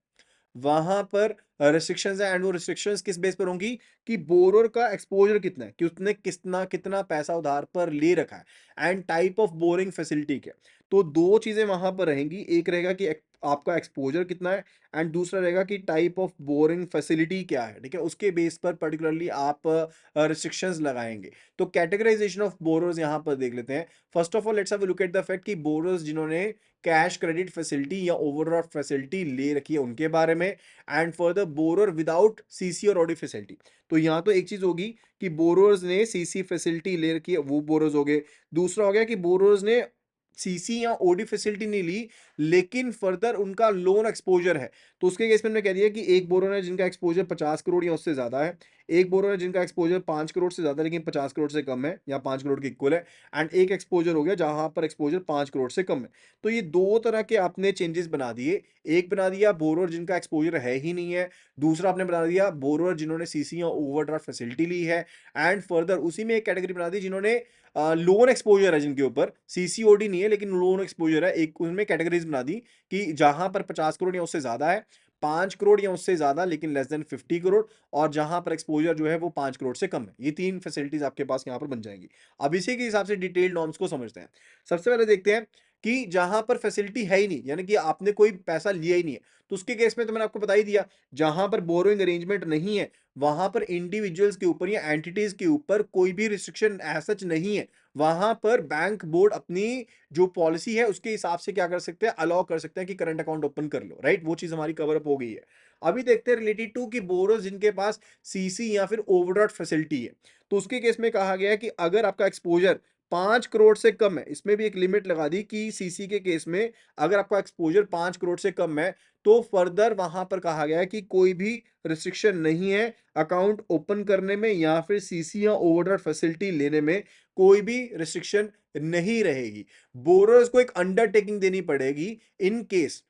वहां पर रिस्ट्रिक्शंस है एंड वो रिस्ट्रिक्शंस किस बेस पर होंगी कि बोरोर का एक्सपोजर कितना है, कि उसने कितना कितना पैसा उधार पर ले रखा है and type of boring facility क्या है। तो दो चीजें वहां पर रहेंगी, एक रहेगा कि आपका एक्सपोजर कितना है एंड दूसरा रहेगा कि टाइप ऑफ बोरिंग फैसिलिटी क्या है, ठीक है, उसके बेस पर पर्टिकुलरली आप रिस्ट्रिक्शंस लगाएंगे। तो कैटेगराइजेशन ऑफ बोरोज यहां पर देख लेते हैं। First of all let's have a look at the fact कि बोरोज जिन्होंने कैश क्रेडिट फैसिलिटी या ओवरड्राफ्ट फैसिलिटी ले रखी है उनके बारे में, and further borrower without CC और ओडी फैसिलिटी। तो यहां तो एक चीज होगी कि बोरोर्स ने सीसी फैसिलिटी ले रखी है, वो बोरोर्स हो गए। दूसरा हो गया कि बोरोर्स ने सीसी या ओडी फैसिलिटी नहीं ली, लेकिन फर्दर उनका लोन एक्सपोज़र है। तो उसके केस में हमने कह दिया कि एक बोरोवर है जिनका एक्सपोज़र 50 करोड़ या उससे ज़्यादा है, एक बोरोवर है जिनका एक्सपोज़र 5 करोड़ से ज़्यादा है लेकिन 50 करोड़ से कम है या 5 करोड़ के इक्वल है, एंड एक एक्सपोज़र हो गया जहाँ पर एक्सपोज़र 5 करोड़ से कम है। तो ये 2 तरह के आपने चेंजेस बना दिए। एक बना दिया बोरोवर जिनका एक्सपोज़र है ही नहीं है, दूसरा आपने बना दिया बोरोवर जिन्होंने सीसी या ओवरड्राफ्ट फैसिलिटी ली है, एंड फर्दर उसी में एक कैटेगरी बना दी जिन्होंने लोन एक्सपोज़र है जिनके ऊपर, सीसीओडी नहीं है लेकिन लोन एक्सपोज़र है। एक उनमें कैटेगरीज़ बना दी कि जहाँ पर 50 करोड़ या उससे ज़्यादा है, 5 करोड़ या उससे ज़्यादा लेकिन लेस देन 50 करोड़, और जहाँ पर एक्सपोज़र जो है वो 5 करोड़ से कम है। ये 3 फैसिलिटीज़ आपके पास यहाँ पर बन जाएँगी। अब इसी के हिसाब से डिटेल्ड नॉर्म्स को समझते हैं। सबसे पहले देखते हैं कि जहाँ पर फैसिलिटी है ही नहीं, यानी कि आपने कोई पैसा लिया ही नहीं है, तो उसके केस में तो मैंने आपको बता ही दिया, जहाँ पर बोरोइंग अरेंजमेंट नहीं है, वहाँ पर इंडिविजुअल्स के ऊपर या एंटिटीज़ के ऊपर कोई भी रिस्ट्रिक्शन एज़ सच नहीं है। वहाँ पर बैंक बोर्ड अपनी जो पॉलिसी है उसके हिसाब से क्या कर सकते हैं, अलाउ कर सकते हैं कि करंट अकाउंट ओपन कर लो, राइट? वो चीज़ हमारी कवर अप हो गई है। अभी देखते हैं रिलेटेड टू कि बोरोज़ जिनके पास सीसी या फिर ओवरड्राफ्ट फैसिलिटी है। तो उसके केस में कहा गया है कि अगर आपका एक्सपोज़र 5 करोड़ से कम है, इसमें भी एक लिमिट लगा दी कि सीसी के केस में अगर आपका एक्सपोज़र 5 करोड़ से कम है, तो फर्दर वहाँ पर कहा गया है कि कोई भी रिस्ट्रिक्शन नहीं है अकाउंट ओपन करने में या फिर सीसी या ओवरड्राफ्ट फैसिलिटी लेने में, कोई भी रिस्ट्रिक्शन नहीं रहेगी। बोरोअर्स को एक अंडरटेकिंग देनी पड़ेगी इन केस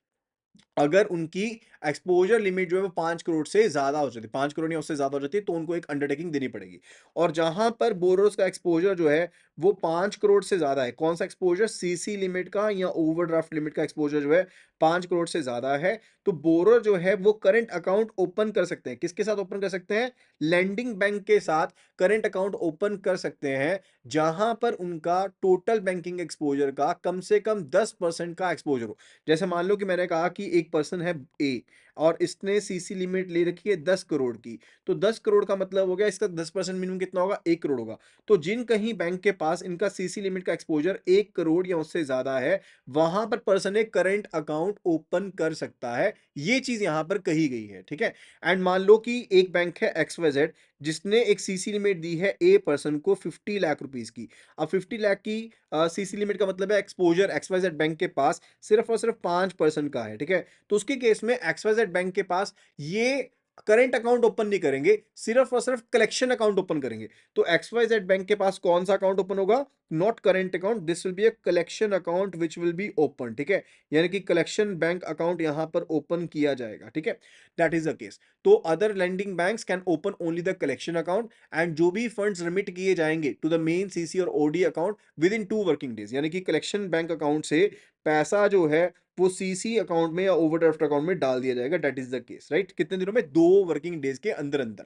अगर उनकी एक्सपोज़र लिमिट जो है वो 5 करोड़ से ज़्यादा हो जाती है, 5 करोड़ या उससे ज़्यादा हो जाती है, तो उनको एक अंडरटेकिंग देनी पड़ेगी। और जहाँ पर बोरोज़ का एक्सपोज़र जो है वो 5 करोड़ से ज़्यादा है, कौन-सा एक्सपोज़र? सीसी लिमिट का या ओवरड्राफ्ट लिमिट का एक्सपोज़र जो है 5 करोड़ से ज़्यादा है, तो बोरोर जो है वो करंट अकाउंट ओपन कर सकते हैं। किसके साथ ओपन कर सकते हैं? लेंडिंग बैंक के साथ करंट अकाउंट ओपन कर सकते हैं, जहाँ पर उनका टोटल बैंकिंग एक्सपोज़र का कम से कम 10% का एक्सपोज़र हो। जैसे मान लो कि मैंने कहा कि एक पर्सन है ए और इसने सीसी लिमिट ले रखी है 10 करोड़ की, तो 10 करोड़ का मतलब हो गया इसका 10% मिनिमम कितना होगा? 1 करोड़ होगा। तो जिन कहीं बैंक के पास इनका सीसी लिमिट का एक्सपोज़र 1 करोड़ या उससे ज़्यादा है, वहाँ पर पर्सन एक करंट अकाउंट ओपन कर सकता है। ये चीज़ यहाँ पर कही गई है, ठीक है? एंड मान लो कि एक बैंक है XYZ जिसने एक सीसी लिमिट दी है ए पर्सन को 50 लाख रुपीस की। अब 50 लाख की सीसी लिमिट का मतलब है एक्सपोज़र XYZ बैंक के पास सिर्फ और सिर्फ 5% का है, ठीक है? तो उसके केस में XYZ बैंक के पास ये करंट अकाउंट ओपन नहीं करेंगे, सिर्फ और सिर्फ कलेक्शन अकाउंट ओपन करेंगे। तो XYZ बैंक के पास कौन-सा अकाउंट ओपन होगा? Not current account, this will be a collection account which will be open, ठीक है? यानी कि कलेक्शन बैंक अकाउंट यहाँ पर ओपन किया जाएगा, ठीक है? That is the case. तो other lending banks can open only the collection account, and जो भी फंड्स रिमिट किए जाएंगे टू द मेन सीसी और OD account within 2 working days, यानी कि कलेक्शन बैंक अकाउंट से पैसा जो है वो सीसी अकाउंट में या ओवरड्राफ्ट अकाउंट में डाल दिया जाएगा। That is the case, right? कितने दिनों में? 2 वर्किंग डेज के अंदर अंदर।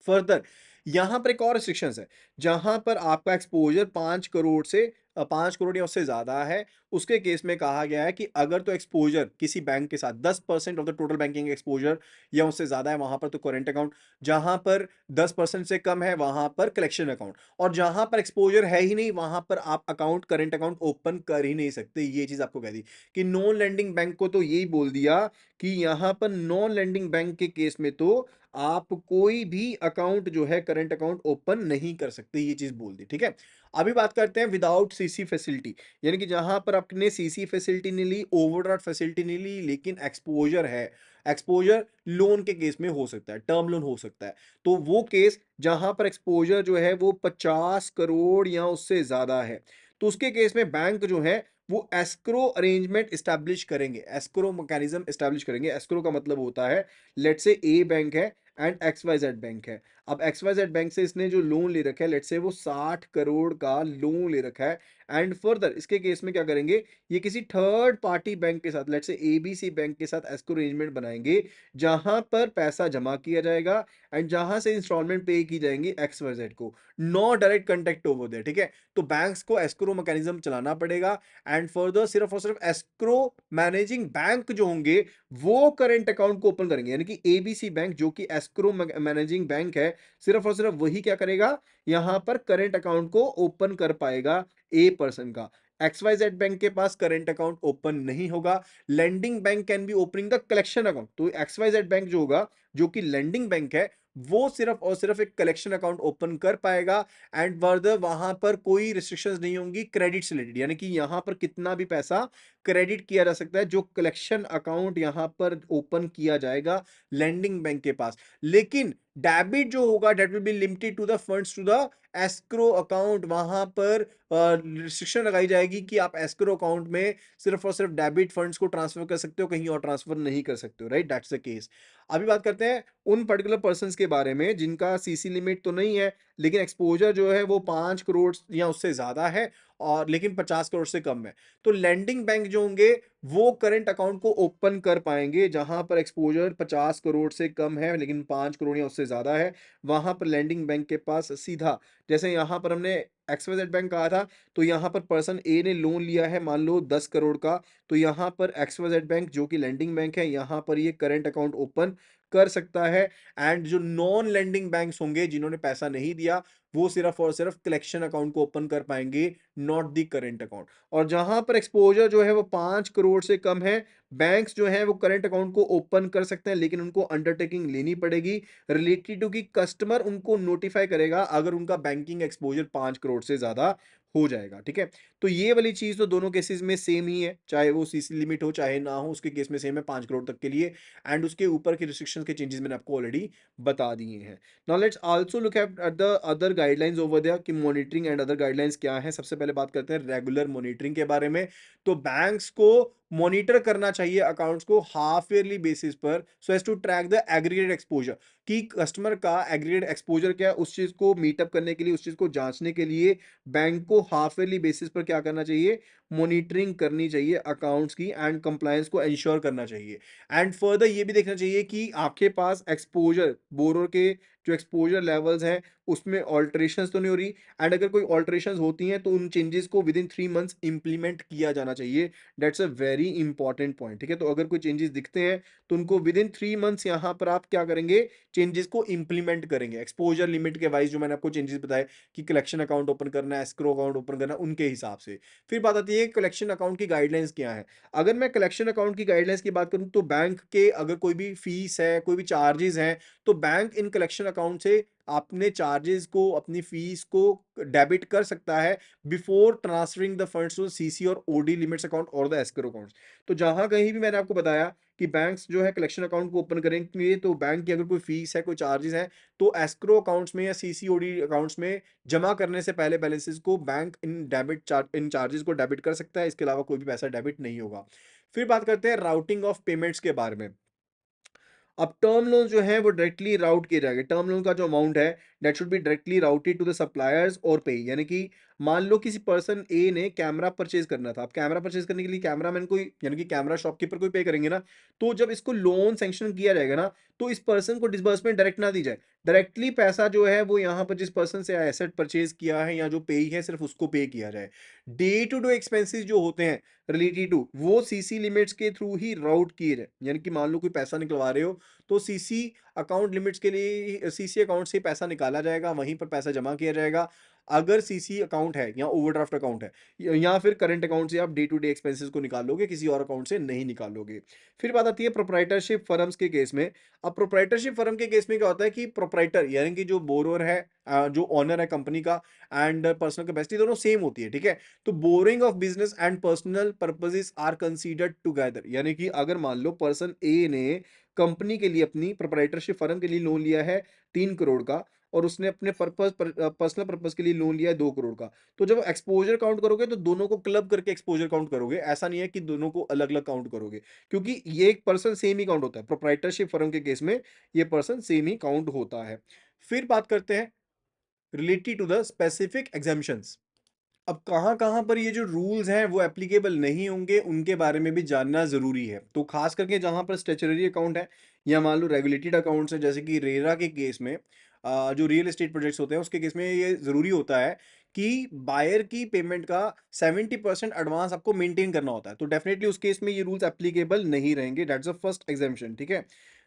फर्दर यहां पर एक और रिस्ट्रिक्शंस है, जहां पर आपका एक्सपोजर 5 करोड़ से 5 करोड़ या उससे ज्यादा है, उसके केस में कहा गया है कि अगर तो एक्सपोजर किसी बैंक के साथ 10% of the total banking exposure या उससे ज्यादा है, वहां पर तो करेंट अकाउंट, जहां पर 10% से कम है वहां पर कलेक्शन अकाउंट, और जहां पर एक्सपोजर है ही नहीं वहां पर आप अकाउंट करेंट अकाउंट ओपन कर ही नहीं सकते। ये चीज आपको कह दी कि नॉन लैंडिंग बैंक को तो यही बोल दिया कि यहां पर नॉन लैंडिंग बैंक के केस में तो आप कोई भी अकाउंट जो है करंट अकाउंट ओपन नहीं कर सकते, ये चीज बोल दी, ठीक है? अभी बात करते हैं विदाउट सीसी फैसिलिटी, यानी कि जहां पर आपने सीसी फैसिलिटी नहीं ली, ओवरड्राफ्ट फैसिलिटी नहीं ली, लेकिन एक्सपोजर है। एक्सपोजर लोन के केस में हो सकता है, टर्म लोन हो सकता है। तो वो केस जहां पर एक्सपोजर जो है वो 50 करोड़ या उससे ज्यादा है, तो उसके केस में बैंक जो है वो एस्क्रो अरेंजमेंट एस्टैब्लिश करेंगे, एस्क्रो मैकेनिज्म एस्टैब्लिश करेंगे। एस्क्रो का मतलब होता है, लेट्स से ए बैंक है एंड XYZ बैंक है। अब XYZ बैंक से इसने जो लोन ले रखा है, लेट्स से वो 60 करोड़ का लोन ले रखा है, एंड फर्दर इसके केस में क्या करेंगे, ये किसी थर्ड पार्टी बैंक के साथ, लेट्स से ABC बैंक के साथ एस्क्रो अरेंजमेंट बनाएंगे, जहां पर पैसा जमा किया जाएगा एंड जहां से इंस्टॉलमेंट पे की जाएंगी XYZ को। No direct contact over there, ठीक है? तो बैंक्स को एस्क्रो मैकेनिज्म चलाना पड़ेगा, एंड फर्दर सिर्फ और सिर्फ एस्क्रो मैनेजिंग बैंक जो होंगे वो करंट अकाउंट को ओपन करेंगे, यानी कि ABC बैंक जो कि एस्क्रो मैनेजिंग बैंक है, सिर्फ और सिर्फ वही क्या करेगा, यहां पर करंट अकाउंट को ओपन कर पाएगा ए पर्सन का। XYZ बैंक के पास करंट अकाउंट ओपन नहीं होगा। Lending bank can be opening the collection account, तो XYZ बैंक जो होगा, जो कि लेंडिंग बैंक है, वो सिर्फ और सिर्फ एक कलेक्शन अकाउंट ओपन कर पाएगा, एंड फर्दर वहां पर कोई रिस्ट्रिक्शंस नहीं होंगी क्रेडिट से रिलेटेड, यानी कि यहां पर कितना भी पैसा क्रेडिट किया जा सकता है, जो कलेक्शन अकाउंट यहाँ पर ओपन किया जाएगा लेंडिंग बैंक के पास। लेकिन डेबिट जो होगा that will be limited to the funds to the escrow account. वहां पर रिस्ट्रिक्शन लगाई जाएगी कि आप एस्क्रो अकाउंट में सिर्फ और सिर्फ डेबिट फंड्स को ट्रांसफर कर सकते हो, कहीं और ट्रांसफर नहीं कर सकते हो, राइट? That's the case. अभी बात करते हैं उन पर्टिकुलर पर्संस के बारे में जिनका सीसी लिमिट तो नहीं है, लेकिन एक्सपोजर जो है वो 5 करोड़ या उससे ज्यादा है, और लेकिन 50 करोड़ से कम है। तो लैंडिंग बैंक जो होंगे वो करंट अकाउंट को ओपन कर पाएंगे जहां पर एक्सपोजर 50 करोड़ से कम है लेकिन 5 करोड़ या उससे ज्यादा है। वहां पर लैंडिंग बैंक के पास सीधा, जैसे यहां पर हमने एक्सवाइजेड बैंक कहा था, तो यहां पर पर्सन ए ने लोन लिया है मान लो 10 करोड़ का, तो यहां पर एक्सवाइजेड बैंक जो कि लैंडिंग बैंक है यहां पर ये करंट अकाउंट ओपन कर सकता है। एंड जो नॉन लैंडिंग बैंक्स होंगे जिन्होंने पैसा नहीं दिया, वो सिर्फ और सिर्फ कलेक्शन अकाउंट को ओपन कर पाएंगे, नॉट दी करेंट अकाउंट। और जहां पर एक्सपोजर जो है वो 5 करोड़ से कम है, बैंक्स जो है वो करंट अकाउंट को ओपन कर सकते हैं, लेकिन उनको अंडरटेकिंग लेनी पड़ेगी रिलेटेड टू कि कस्टमर उनको नोटिफाई करेगा अगर उनका बैंकिंग एक्सपोजर 5 करोड़ से ज्यादा हो जाएगा, ठीक है? तो ये वाली चीज तो दोनों केसेस में सेम ही है, चाहे वो सीसी लिमिट हो चाहे ना हो, उसके केस में सेम है 5 करोड़ तक के लिए। एंड उसके ऊपर के रिस्ट्रिक्शंस के चेंजेस मैंने आपको ऑलरेडी बता दिए हैं। Now let's also look at the other guidelines over there कि मॉनिटरिंग एंड अदर गाइडलाइंस क्या है। सबसे पहले बात करते हैं रेगुलर मॉनिटरिंग के बारे में। तो बैंक्स को मॉनिटर करना चाहिए अकाउंट्स को हाफ ईयरली बेसिस पर, so as to track the aggregate exposure, कि कस्टमर का एग्रीगेट एक्सपोजर क्या है, उस चीज को मीटअप करने के लिए, उस चीज को जांचने के लिए बैंक को हाफ ईयरली बेसिस पर क्या करना चाहिए, मॉनिटरिंग करनी चाहिए अकाउंट्स की, एंड कंप्लायंस को इंश्योर करना चाहिए। एंड फर्दर ये भी देखना चाहिए कि आपके पास एक्सपोजर, बोरोर के जो एक्सपोजर लेवल्स हैं उसमें ऑल्टरेशंस तो नहीं हो रही, एंड अगर कोई ऑल्टरेशंस होती हैं तो उन चेंजेस को विद इन 3 मंथ्स इंप्लीमेंट किया जाना चाहिए। That's a very important point, ठीक है? तो अगर कोई चेंजेस दिखते हैं तो उनको विद इन 3 मंथ्स यहाँ पर आप क्या करेंगे, चेंजेस को इंप्लीमेंट करेंगे एक्सपोजर लिमिट के वाइज, जो मैंने आपको चेंजेस बताए कि कलेक्शन अकाउंट ओपन करना है, एस्क्रो अकाउंट ओपन करना है, उनके हिसाब से। फिर बात आती है कलेक्शन अकाउंट की गाइडलाइंस क्या है। अगर मैं कलेक्शन अकाउंट की गाइडलाइंस की बात करूं तो बैंक के अगर कोई भी फीस है, कोई भी चार्जेस हैं, तो बैंक इन कलेक्शन अकाउंट से अपने चार्जेस को, अपनी फीस को डेबिट कर सकता है before transferring the funds to CC और ओडी लिमिट्स अकाउंट और द एस्क्रो अकाउंट्स। तो जहां कहीं भी मैंने आपको बताया कि बैंक्स जो है कलेक्शन अकाउंट को ओपन करेंगे, तो बैंक की अगर कोई फीस है, कोई चार्जेस है, तो एस्क्रो अकाउंट्स में या सीसीओडी अकाउंट्स में जमा करने से पहले बैलेंसेस को बैंक इन चार्जेस को डेबिट कर सकता है। इसके अलावा कोई भी पैसा डेबिट नहीं होगा। फिर बात करते हैं राउटिंग ऑफ पेमेंट्स के बारे में। अब टर्म लोन जो है वो डायरेक्टली राउट किए जाएंगे। टर्म लोन का जो अमाउंट है that should be directly routed to the suppliers और पे, यानी कि मान लो किसी पर्सन ए ने कैमरा परचेज करना था। अब कैमरा परचेज करने के लिए कैमरामैन को यानी कि कैमरा शॉपकीपर को पे करेंगे ना, तो जब इसको लोन सैंक्शन किया जाएगा ना, तो इस पर्सन को डिसबर्समेंट डायरेक्ट ना दी जाए, डायरेक्टली पैसा जो है वो यहाँ पर जिस पर्सन से एसेट परचेज किया है या जो पे है सिर्फ उसको पे किया जाए। डे टू डे एक्सपेंसेस जो होते हैं रिलेटेड टू, वो सीसी लिमिट्स के थ्रू ही राउट किए जाए। यानी कि मान लो कोई पैसा निकलवा रहे हो तो सीसी अकाउंट लिमिट्स के लिए सीसी अकाउंट से पैसा निकाला जाएगा, वहीं पर पैसा जमा किया जाएगा। अगर सीसी अकाउंट है या ओवरड्राफ्ट अकाउंट है या फिर करंट अकाउंट से आप डे टू डे एक्सपेंसेस को निकालोगे, किसी और अकाउंट से नहीं निकालोगे। फिर बात आती है प्रोप्राइटरशिप फर्म्स के केस में। अब प्रोप्राइटरशिप फर्म के केस में क्या होता है कि प्रोप्राइटर यानी कि जो बोरोर है, जो ओनर है कंपनी का, एंड पर्सनल कैपेसिटी दोनों सेम होती है, ठीक है? तो borrowing of business and personal purposes are considered together, यानी कि अगर मान लो पर्सन ए ने कंपनी के लिए, अपनी प्रोप्राइटरशिप फर्म के लिए लोन लिया है 3 करोड़ का, और उसने अपने पर्सनल पर्पस के लिए लोन लिया है 2 करोड़ का, तो जब एक्सपोजर काउंट करोगे तो दोनों को क्लब करके एक्सपोजर काउंट करोगे। ऐसा नहीं है कि दोनों को अलग अलग काउंट करोगे, क्योंकि ये एक पर्सन सेम ही काउंट होता है। प्रोप्राइटरशिप फर्म के केस में ये पर्सन सेम ही काउंट होता है। फिर बात करते हैं related to the specific exemptions. अब कहाँ-कहाँ पर ये जो रूल्स हैं वो एप्लीकेबल नहीं होंगे, उनके बारे में भी जानना ज़रूरी है। तो ख़ास करके जहाँ पर स्टैट्यूटरी अकाउंट है या मान लो रेगुलेटेड अकाउंट्स हैं, जैसे कि रेरा के केस में जो रियल एस्टेट प्रोजेक्ट्स होते हैं उसके केस में ये ज़रूरी होता है कि बायर की पेमेंट का 70% एडवांस आपको मेंटेन करना होता है। तो डेफिनिटली उस केस में ये रूल्स एप्लीकेबल नहीं रहेंगे। दैट्स द फर्स्ट एग्जाम्पशन, ठीक है?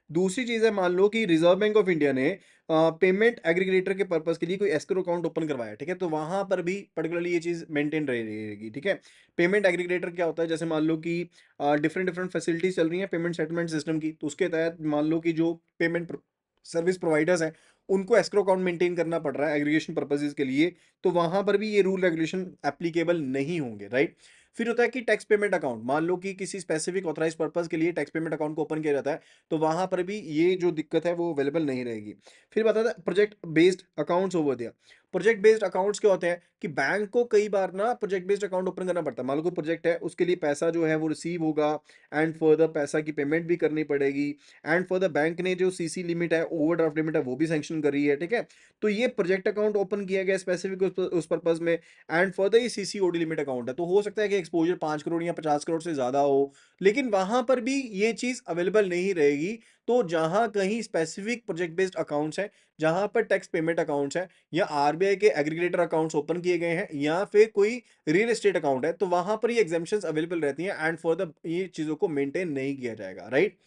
दूसरी चीज़ है, मान लो कि रिजर्व बैंक ऑफ इंडिया ने पेमेंट एग्रीगेटर के पर्पस के लिए कोई एस्क्रो अकाउंट ओपन करवाया, ठीक है? तो वहां पर भी पर्टिकुलरली ये चीज मेंटेन रहेगी, ठीक है? पेमेंट एग्रीगेटर क्या होता है, जैसे मान लो कि डिफरेंट डिफरेंट फैसिलिटीज चल रही हैं पेमेंट सेटलमेंट सिस्टम की, तो उसके तहत मान लो कि जो पेमेंट सर्विस प्रोवाइडर्स हैं उनको एस्क्रो अकाउंट मेंटेन करना पड़ रहा है एग्रीगेशन पर्पसेस के लिए, तो वहां पर भी ये रूल रेगुलेशन एप्लीकेबल नहीं होंगे, राइट? फिर होता है कि टैक्स पेमेंट अकाउंट, मान लो कि किसी स्पेसिफिक ऑथराइज्ड पर्पस के लिए टैक्स पेमेंट अकाउंट को ओपन किया जाता है, तो वहाँ पर भी ये जो दिक्कत है वो अवेलेबल नहीं रहेगी। फिर बताता है project based accounts over there. Project based accounts क्या होते हैं कि बैंक को कई बार ना प्रोजेक्ट बेस्ड अकाउंट ओपन करना पड़ता है। मान लो कोई प्रोजेक्ट है, उसके लिए पैसा जो है वो रिसीव होगा एंड फर्दर पैसा की पेमेंट भी करनी पड़ेगी एंड फर्दर बैंक ने जो सीसी लिमिट है, ओवरड्राफ्ट लिमिट है, वो भी सैंक्शन कर रही है, ठीक है। तो ये प्रोजेक्ट अकाउंट ओपन किया गया स्पेसिफिक उस पर्पज में एंड फर्दर ये सीसीओडी लिमिट अकाउंट है, तो हो सकता है कि एक्सपोजर 5 करोड़ या 50 करोड़ से ज्यादा हो, लेकिन वहां पर भी ये चीज अवेलेबल नहीं रहेगी। तो जहां कहीं स्पेसिफिक प्रोजेक्ट बेस्ड अकाउंट्स हैं, जहां पर टैक्स पेमेंट अकाउंट्स हैं, या आरबीआई के एग्रीगेटर अकाउंट्स ओपन किए गए हैं, या फिर कोई रियल एस्टेट अकाउंट है, तो वहां पर ये एग्जेम्पशंस अवेलेबल रहती हैं एंड फर्दर ये चीजों को मेंटेन नहीं किया जाएगा, राइट।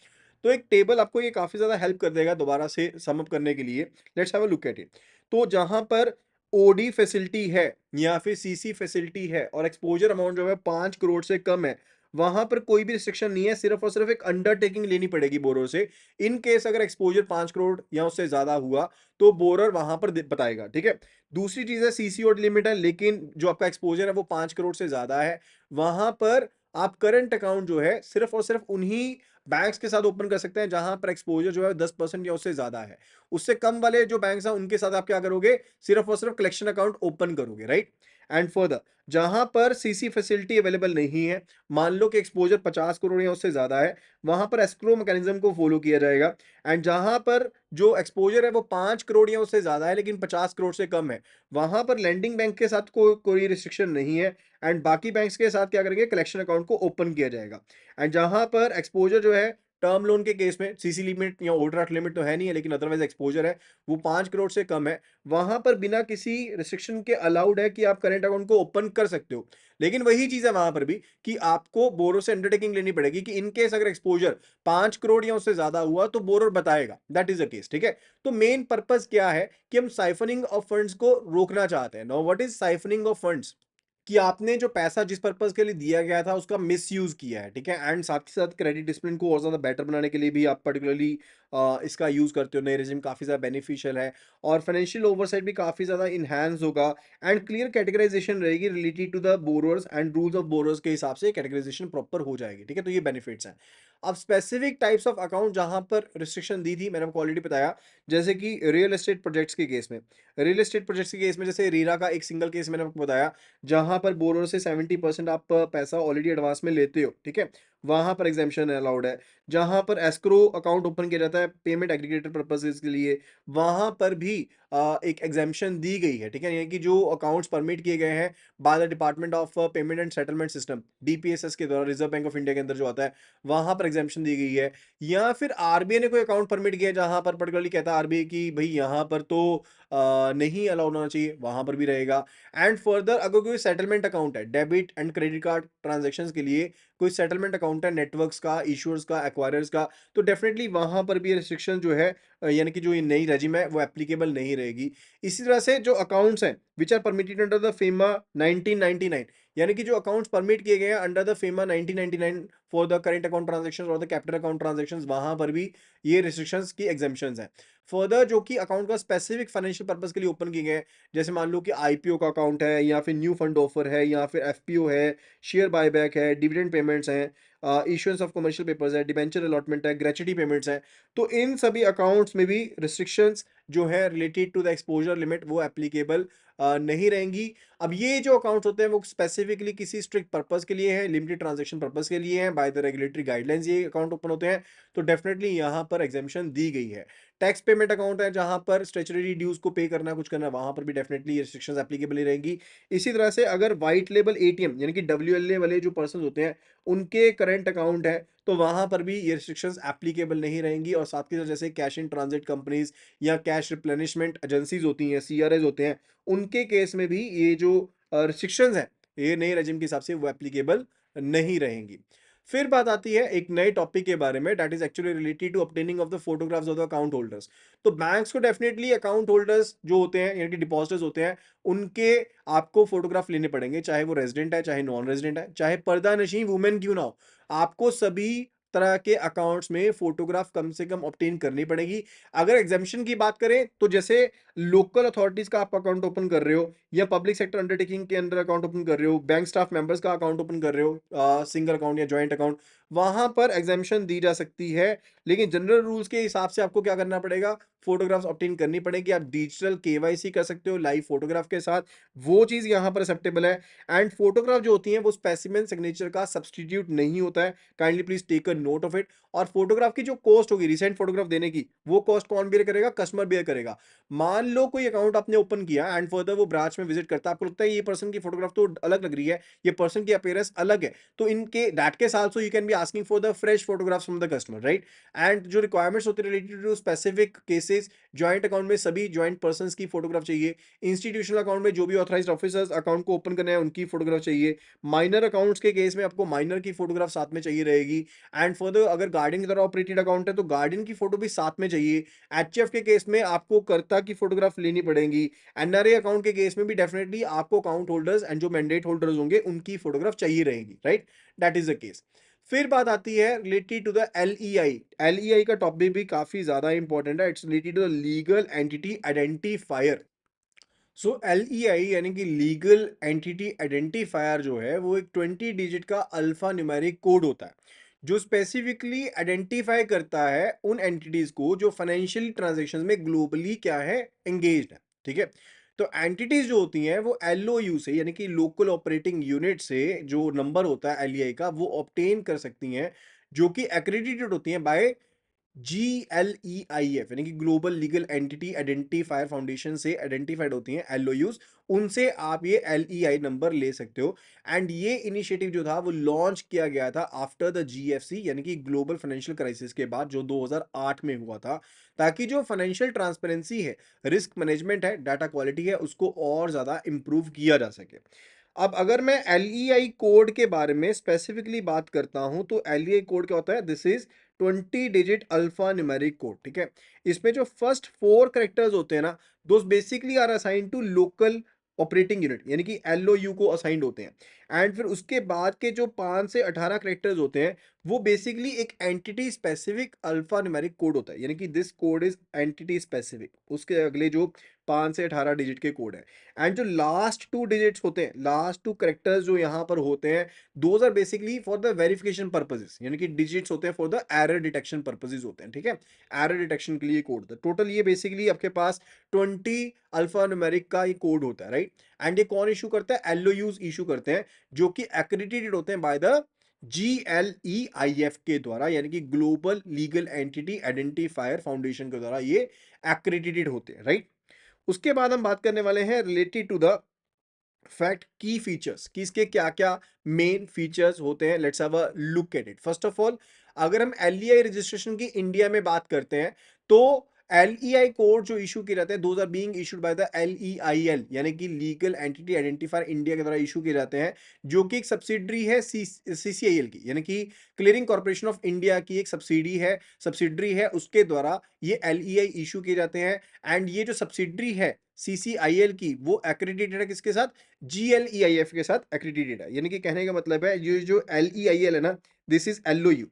तो एक टेबल आपको ये काफी ज्यादा हेल्प कर देगा दोबारा से सम अप करने के लिए। Let's have a look at it. तो जहां पर ओडी फैसिलिटी है या फिर सीसी फैसिलिटी है और एक्सपोजर अमाउंट जो है 5 करोड़ से कम है, वहां पर कोई भी रिस्ट्रिक्शन नहीं है, सिर्फ और सिर्फ एक अंडरटेकिंग लेनी पड़ेगी बोरो से। इन केस अगर एक्सपोजर 5 करोड़ या उससे ज्यादा हुआ, तो बोरर वहां पर बताएगा, ठीक है। दूसरी चीज है सीसीओ लिमिट है, लेकिन जो आपका एक्सपोजर है वो 5 करोड़ से ज्यादा है, वहां पर आप करंट अकाउंट जो है सिर्फ और सिर्फ उन्हीं बैंक्स के साथ ओपन कर सकते हैं जहां पर एक्सपोजर जो है 10% या उससे ज्यादा है। उससे कम वाले जो बैंक्स हैं उनके साथ आप क्या करोगे, सिर्फ और सिर्फ कलेक्शन अकाउंट ओपन करोगे, राइट। एंड फर्दर जहां पर सीसी फैसिलिटी अवेलेबल नहीं है, मान लो कि एक्सपोजर 50 करोड़ या उससे ज्यादा है, वहां पर एस्क्रो मैकेनिज्म को फॉलो किया जाएगा। एंड जहां पर जो एक्सपोजर है वो 5 करोड़ या उससे ज्यादा है लेकिन 50 करोड़ से कम है, वहां पर लैंडिंग बैंक के साथ कोई रिस्ट्रिक्शन नहीं है एंड बाकी बैंक्स के साथ क्या करेंगे, कलेक्शन अकाउंट को ओपन किया जाएगा। एंड जहां पर एक्सपोजर जो है टर्म लोन के केस में सीसी लिमिट या ओवरड्राफ्ट लिमिट तो है नहीं है, लेकिन अदरवाइज एक्सपोजर है वो 5 करोड़ से कम है, वहां पर बिना किसी रिस्ट्रिक्शन के अलाउड है कि आप करेंट अकाउंट को ओपन कर सकते हो। लेकिन वही चीज है वहां पर भी कि आपको बोरो से अंडरटेकिंग लेनी पड़ेगी कि इन केस अगर एक्सपोजर 5 करोड़ या उससे ज्यादा हुआ तो बोरो बताएगा, दैट इज द केस, ठीक है। तो मेन पर्पस क्या है कि हम साइफनिंग ऑफ फंड्स को रोकना चाहते हैं। Now what is siphoning of funds, कि आपने जो पैसा जिस पर्पस के लिए दिया गया था उसका मिसयूज किया है, ठीक है। एंड साथ ही साथ क्रेडिट डिसिप्लिन को और ज्यादा बेटर बनाने के लिए भी आप पर्टिकुलरली इसका यूज करते हो। नए रेजिम काफी ज्यादा बेनिफिशियल है और फाइनेंशियल ओवरसाइट भी काफी ज्यादा इनहैंस होगा एंड क्लियर कैटेगराइजेशन रहेगी related to the borrowers and rules of borrowers के हिसाब से कैटेगराइजेशन प्रॉपर हो जाएगी, ठीक है। तो ये बेनिफिट्स हैं। अब स्पेसिफिक टाइप्स ऑफ अकाउंट जहां पर रिस्ट्रिक्शन दी थी मैंने आपको ऑलरेडी बताया, जैसे कि रियल एस्टेट प्रोजेक्ट्स के केस में। रियल एस्टेट प्रोजेक्ट्स के केस में जैसे रीरा का एक सिंगल केस मैंने आपको बताया, जहां पर बोरोअर से 70% आप पैसा ऑलरेडी एडवांस में लेते हो, ठीक है, वहां पर एग्जाम्पशन अलाउड है। जहां पर एस्क्रो अकाउंट ओपन किया जाता है पेमेंट एग्रीगेटर पर्पसेस के लिए, वहां पर भी एक एग्जाम्पशन दी गई है, ठीक है। यानी कि जो अकाउंट्स परमिट किए गए हैं by the department of payment and settlement system, DPSS के द्वारा, रिजर्व बैंक ऑफ इंडिया के अंदर जो आता है, वहां पर एग्जाम्पशन दी गई है। या फिर आरबीआई ने कोई अकाउंट परमिट किया जहां पर पर्टिकुलरली कहता है आरबीआई की भाई यहां पर तो नहीं अलाउड होना चाहिए, वहां पर भी रहेगा। एंड फर्दर अगर कोई सेटलमेंट अकाउंट है debit and credit card transactions के लिए, कोई सेटलमेंट अकाउंट है नेटवर्क्स का, इश्यूअर्स का, एक्वायरर्स का, तो डेफिनेटली वहां पर भी रिस्ट्रिक्शन जो है यानी कि जो ये नई रेजिम है वो एप्लीकेबल नहीं रहेगी। इसी तरह से जो अकाउंट्स हैं which are permitted under the FEMA 1999, यानी कि जो अकाउंट्स परमिट किए गए हैं under the FEMA 1999 for the current account transactions और द कैपिटल अकाउंट ट्रांजैक्शंस, वहां पर भी ये रिस्ट्रिक्शंस की एग्जेम्पशंस हैं। फर्दर जो कि अकाउंट का स्पेसिफिक फाइनेंशियल पर्पस के लिए ओपन किए गए हैं, जैसे मान लो कि आईपीओ का अकाउंट है या फिर न्यू फंड ऑफर है या फिर एफपीओ है, शेयर बायबैक है, डिविडेंड पेमेंट्स हैं, इश्यूएंस ऑफ कमर्शियल पेपर्स है, डिबेंचर अलॉटमेंट है, ग्रेच्युटी पेमेंट्स हैं, तो इन सभी अकाउंट्स में भी रिस्ट्रिक्शंस जो है related to the exposure limit वो एप्लीकेबल नहीं रहेंगी। अब ये जो अकाउंट्स होते हैं वो स्पेसिफिकली किसी स्ट्रिक्ट पर्पस के लिए है, लिमिटेड ट्रांजैक्शन पर्पस के लिए है, बाय द रेगुलेटरी गाइडलाइंस ये अकाउंट ओपन होते हैं, तो डेफिनेटली यहाँ पर एग्जाम्पशन दी गई है। टैक्स पेमेंट अकाउंट है जहां पर स्टेचुटरी ड्यूज को पे करना है, कुछ करना है, वहां पर भी डेफिनेटली रिस्ट्रिक्शंस एप्लीकेबल ही रहेंगी। इसी तरह से अगर व्हाइट लेबल एटीएम यानी कि डब्ल्यूएलए वाले जो पर्सन होते हैं उनके करंट अकाउंट है, तो वहां पर भी ये रिस्ट्रिक्शंस एप्लीकेबल नहीं रहेंगी। और साथ के साथ जैसे कैश इन ट्रांजिट कंपनीज या कैश रिप्लेनिशमेंट एजेंसीज होती हैं, सीआरएज होते हैं, उनके केस में भी ये जो रिस्ट्रिक्शंस हैं ये नए रेजिम के हिसाब से वो एप्लीकेबल नहीं रहेंगी। फिर बात आती है एक नए टॉपिक के बारे में, that is actually related to obtaining of the photographs of the account holders. तो बैंक्स को डेफिनेटली अकाउंट होल्डर्स जो होते हैं यानी कि डिपॉजिटर्स होते हैं उनके आपको फोटोग्राफ लेने पड़ेंगे, चाहे वो रेजिडेंट है चाहे नॉन रेजिडेंट है, चाहे पर्दा नशीं वुमेन क्यों ना हो, आपको सभी तरह के अकाउंट्स में फोटोग्राफ कम से कम ऑब्टेन करनी पड़ेगी। अगर एग्जामिशन की बात करें तो जैसे लोकल अथॉरिटीज का आप अकाउंट ओपन कर रहे हो या पब्लिक सेक्टर अंडरटेकिंग के अंडर अकाउंट ओपन कर रहे हो, बैंक स्टाफ मेंबर्स का अकाउंट ओपन कर रहे हो, सिंगल अकाउंट या जॉइंट अकाउंट, वहां पर एग्जामिशन दी जा सकती है। लेकिन जनरल रूल्स के हिसाब से आपको क्या करना पड़ेगा, फोटोग्राफ्स ऑब्टेन करनी पड़ेगी। आप डिजिटल केवाईसी कर सकते हो लाइव फोटोग्राफ के साथ, वो चीज यहाँ पर एक्सेप्टेबल है। एंड फोटोग्राफ जो होती है वो स्पेसिमेन सिग्नेचर का सब्सटीट्यूट नहीं होता है, kindly please take a note of it. और फोटोग्राफ की जो कॉस्ट होगी रिसेंट फोटोग्राफ देने की, वो कॉस्ट कौन बेयर करेगा, कस्टमर बेयर करेगा। मान लो कोई अकाउंट आपने ओपन किया एंड फर्दर वो ब्रांच में विजिट करता है, आपको लगता है ये पर्सन की फोटोग्राफ तो अलग लग रही है, ये पर्सन की अपीयरेंस अलग है, तो इनके that case also you can be asking for the fresh photographs from the customer, right. And जो रिक्वायरमेंट्स होती है related to specific cases, joint account में सभी जॉइंट पर्संस की फोटोग्राफ चाहिए, इंस्टीट्यूशनल अकाउंट में जो भी ऑथराइज्ड ऑफिसर्स अकाउंट को ओपन करने हैं उनकी फोटोग्राफ चाहिए, माइनर अकाउंट्स के केस में आपको माइनर की फोटोग्राफ साथ में चाहिए रहेगी। एंड फर्दर अगर गार्डियन की तरह ऑपरेटेड अकाउंट है तो गार्डियन की फोटो भी साथ में चाहिए। एचएफ के केस में आपको कर्ता की फोटोग्राफ लेनी पड़ेगी। एनआरए अकाउंट के केस में भी डेफिनेटली आपको अकाउंट होल्डर्स एंड जो मैंडेट होल्डर्स होंगे उनकी फोटोग्राफ चाहिए रहेगी, right. That is the case. फिर बात आती है related to the LEI. LEI का टॉपिक भी काफी ज्यादा इंपॉर्टेंट है, it's related to the legal entity identifier. So LEI यानी कि लीगल एंटिटी आइडेंटिफायर जो है वो एक 20 डिजिट का अल्फा न्यूमेरिक कोड होता है जो स्पेसिफिकली आइडेंटिफाई करता है उन एंटिटीज को जो फाइनेंशियल ट्रांजैक्शंस में ग्लोबली क्या है, एंगेज्ड है, ठीक है। तो एंटिटीज जो होती हैं वो एलओयू से यानी कि लोकल ऑपरेटिंग यूनिट से जो नंबर होता है एलईआई का वो ऑब्टेन कर सकती हैं, जो कि एक्रेडिटेड होती हैं बाय GLEIF यानी कि global legal entity identifier foundation से आइडेंटिफाइड होती हैं एलओयूज, उनसे आप ये एलईआई नंबर ले सकते हो। एंड ये इनिशिएटिव जो था वो लॉन्च किया गया था आफ्टर द जीएफसी यानी कि ग्लोबल फाइनेंशियल क्राइसिस के बाद जो 2008 में हुआ था, ताकि जो फाइनेंशियल ट्रांसपेरेंसी है, रिस्क मैनेजमेंट है, डाटा क्वालिटी है, उसको और ज्यादा इंप्रूव किया जा सके। अब अगर मैं एलईआई कोड के बारे में स्पेसिफिकली बात करता हूं तो एलईआई कोड क्या होता है, this is 20 digit alpha numeric code, ठीक है। इसमें जो फर्स्ट 4 कैरेक्टर्स होते हैं ना, those basically are assigned to local operating unit यानी कि एलओयू को असाइंड होते हैं। एंड फिर उसके बाद के जो 5 से 18 कैरेक्टर्स होते हैं वो बेसिकली एक entity specific alpha numeric code होता है, यानी कि this code is entity specific. उसके अगले जो 5 से 18 डिजिट के कोड है एंड जो लास्ट 2 डिजिट्स होते हैं, लास्ट 2 कैरेक्टर्स जो यहाँ पर होते हैं, those are basically for the verification purposes, यानी कि डिजिट्स होते हैं for the error detection purposes होते हैं, ठीक है। एरर डिटेक्शन के लिए कोड होता है। टोटल ये बेसिकली आपके पास 20 अल्फा न्यूमेरिक का ये कोड होता है, राइट। एंड ये कौन इशू करता है, एलओयूज इशू करते हैं, जो कि एक्रेडिटेड होते हैं बाय द GLEIF के द्वारा, यानी कि global legal entity identifier foundation के द्वारा ये एक्रेडिटेड होते हैं, राइट। उसके बाद हम बात करने वाले हैं रिलेटेड टू द फैक्ट की फीचर्स कि इसके क्या क्या मेन फीचर्स होते हैं। Let's have a look at it. First of all, अगर हम एलईआई रजिस्ट्रेशन की इंडिया में बात करते हैं तो एलईआई कोड जो इशू किए जाते हैं those are being issued by the LEIL यानी कि लीगल एंटिटी आइडेंटिफायर इंडिया के द्वारा इशू किए जाते हैं, जो कि एक सब्सिडरी है सीसीआईएल की, यानी कि क्लियरिंग कॉर्पोरेशन ऑफ इंडिया की एक सब्सिडरी है, उसके द्वारा ये एलईआई इशू किए जाते हैं। एंड ये जो सब्सिडरी है सीसीआईएल की वो एक्रेडिटेड है किसके साथ, GLEIF के साथ एक्रेडिटेड है। यानी कि कहने का मतलब है ये जो एलईआईएल है ना, this is LOU,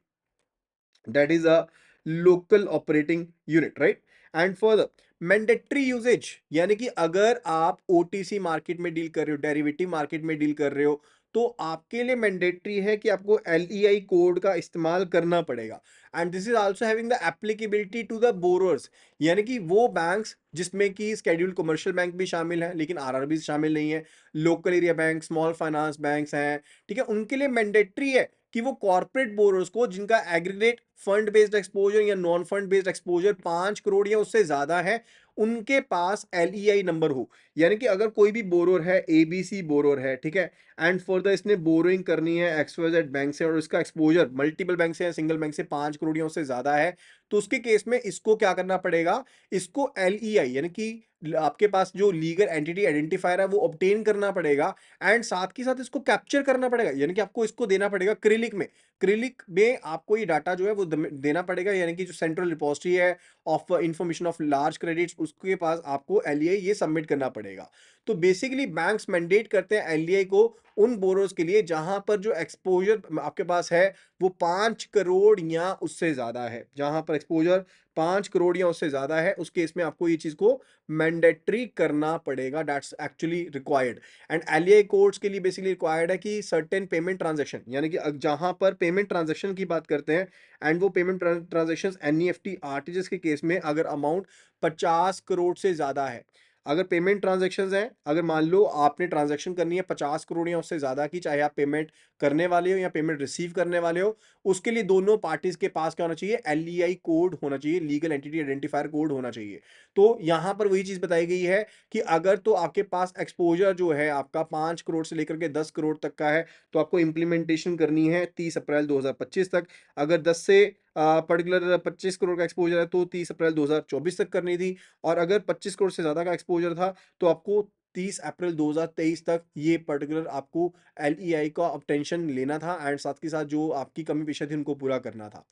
that is a local operating unit, right? And further mandatory usages, यानी कि अगर आप ओटीसी मार्केट में डील कर रहे हो, डेरिवेटिव मार्केट में डील कर रहे हो, तो आपके लिए मैंडेटरी है कि आपको एलईआई कोड का इस्तेमाल करना पड़ेगा। And this is also having the applicability to the borrowers, यानी कि वो बैंक्स जिसमें कि शेड्यूल्ड कमर्शियल बैंक भी शामिल है लेकिन आरआरबी शामिल नहीं है, local area bank, small finance banks हैं, ठीक है, उनके लिए मैंडेटरी है कि वो कॉर्पोरेट बोरोर्स को जिनका एग्रीगेट फंड बेस्ड एक्सपोजर या non fund based exposure 5 crore या उससे ज्यादा है, उनके पास एलईआई नंबर हो। यानी कि अगर कोई भी बोरोर है, एबीसी बोरोर है, ठीक है, एंड फर्दर इसने बोरोइंग करनी है एक्सवाइजेड बैंक से और इसका एक्सपोजर मल्टीपल बैंक से या सिंगल बैंक से 5 करोड़ या उससे ज्यादा है, तो उसके केस में इसको क्या करना पड़ेगा, इसको एलईआई यानी कि आपके पास जो लीगल एंटिटी आइडेंटिफायर है वो ऑब्टेन करना पड़ेगा। एंड साथ के साथ इसको कैप्चर करना पड़ेगा, यानी कि आपको इसको देना पड़ेगा क्रिलिक में आपको ये डाटा जो है वो देना पड़ेगा, यानी कि जो सेंट्रल रिपोजिटरी है of information of large credits, उसके पास आपको एलईआई ये सबमिट करना पड़ेगा। तो बेसिकली बैंक्स मैंडेट करते हैं एलडीआई को उन बोरोज के लिए जहां पर जो एक्सपोजर आपके पास है वो 5 करोड़ या उससे ज्यादा है। जहां पर एक्सपोजर 5 करोड़ या उससे ज्यादा है उस केस में आपको ये चीज को मैंडेटरी करना पड़ेगा, that's actually required. And LDI codes के लिए बेसिकली रिक्वायर्ड है कि सर्टेन पेमेंट ट्रांजेक्शन, यानी कि जहां पर पेमेंट ट्रांजेक्शन की बात करते हैं एंड वो पेमेंट ट्रांजेक्शन एनईएफटी आरटीजीएस के केस में अगर अमाउंट 50 करोड़ से ज्यादा है, अगर पेमेंट ट्रांजेक्शन्स हैं, अगर मान लो आपने ट्रांजेक्शन करनी है 50 करोड़ या उससे ज्यादा की, चाहे आप पेमेंट करने वाले हो या पेमेंट रिसीव करने वाले हो, उसके लिए दोनों पार्टीज के पास क्या होना चाहिए, एलईआई कोड होना चाहिए, लीगल एंटिटी आइडेंटिफायर कोड होना चाहिए। तो यहां पर वही चीज बताई गई है कि अगर तो आपके पास एक्सपोजर जो है आपका 5 करोड़ से लेकर के 10 करोड़ तक का है तो आपको इंप्लीमेंटेशन करनी है 30 अप्रैल 2025 तक। अगर 10 से पर्टिकुलर 25 करोड़ का एक्सपोजर है तो 30 अप्रैल 2024 तक करनी थी। और अगर 25 करोड़ से ज्यादा का एक्सपोजर था तो आपको 30 अप्रैल 2023 तक ये पर्टिकुलर आपको एलईआई का ऑब्टेंशन लेना था एंड साथ के साथ जो आपकी कमी पेशी थी उनको पूरा करना था।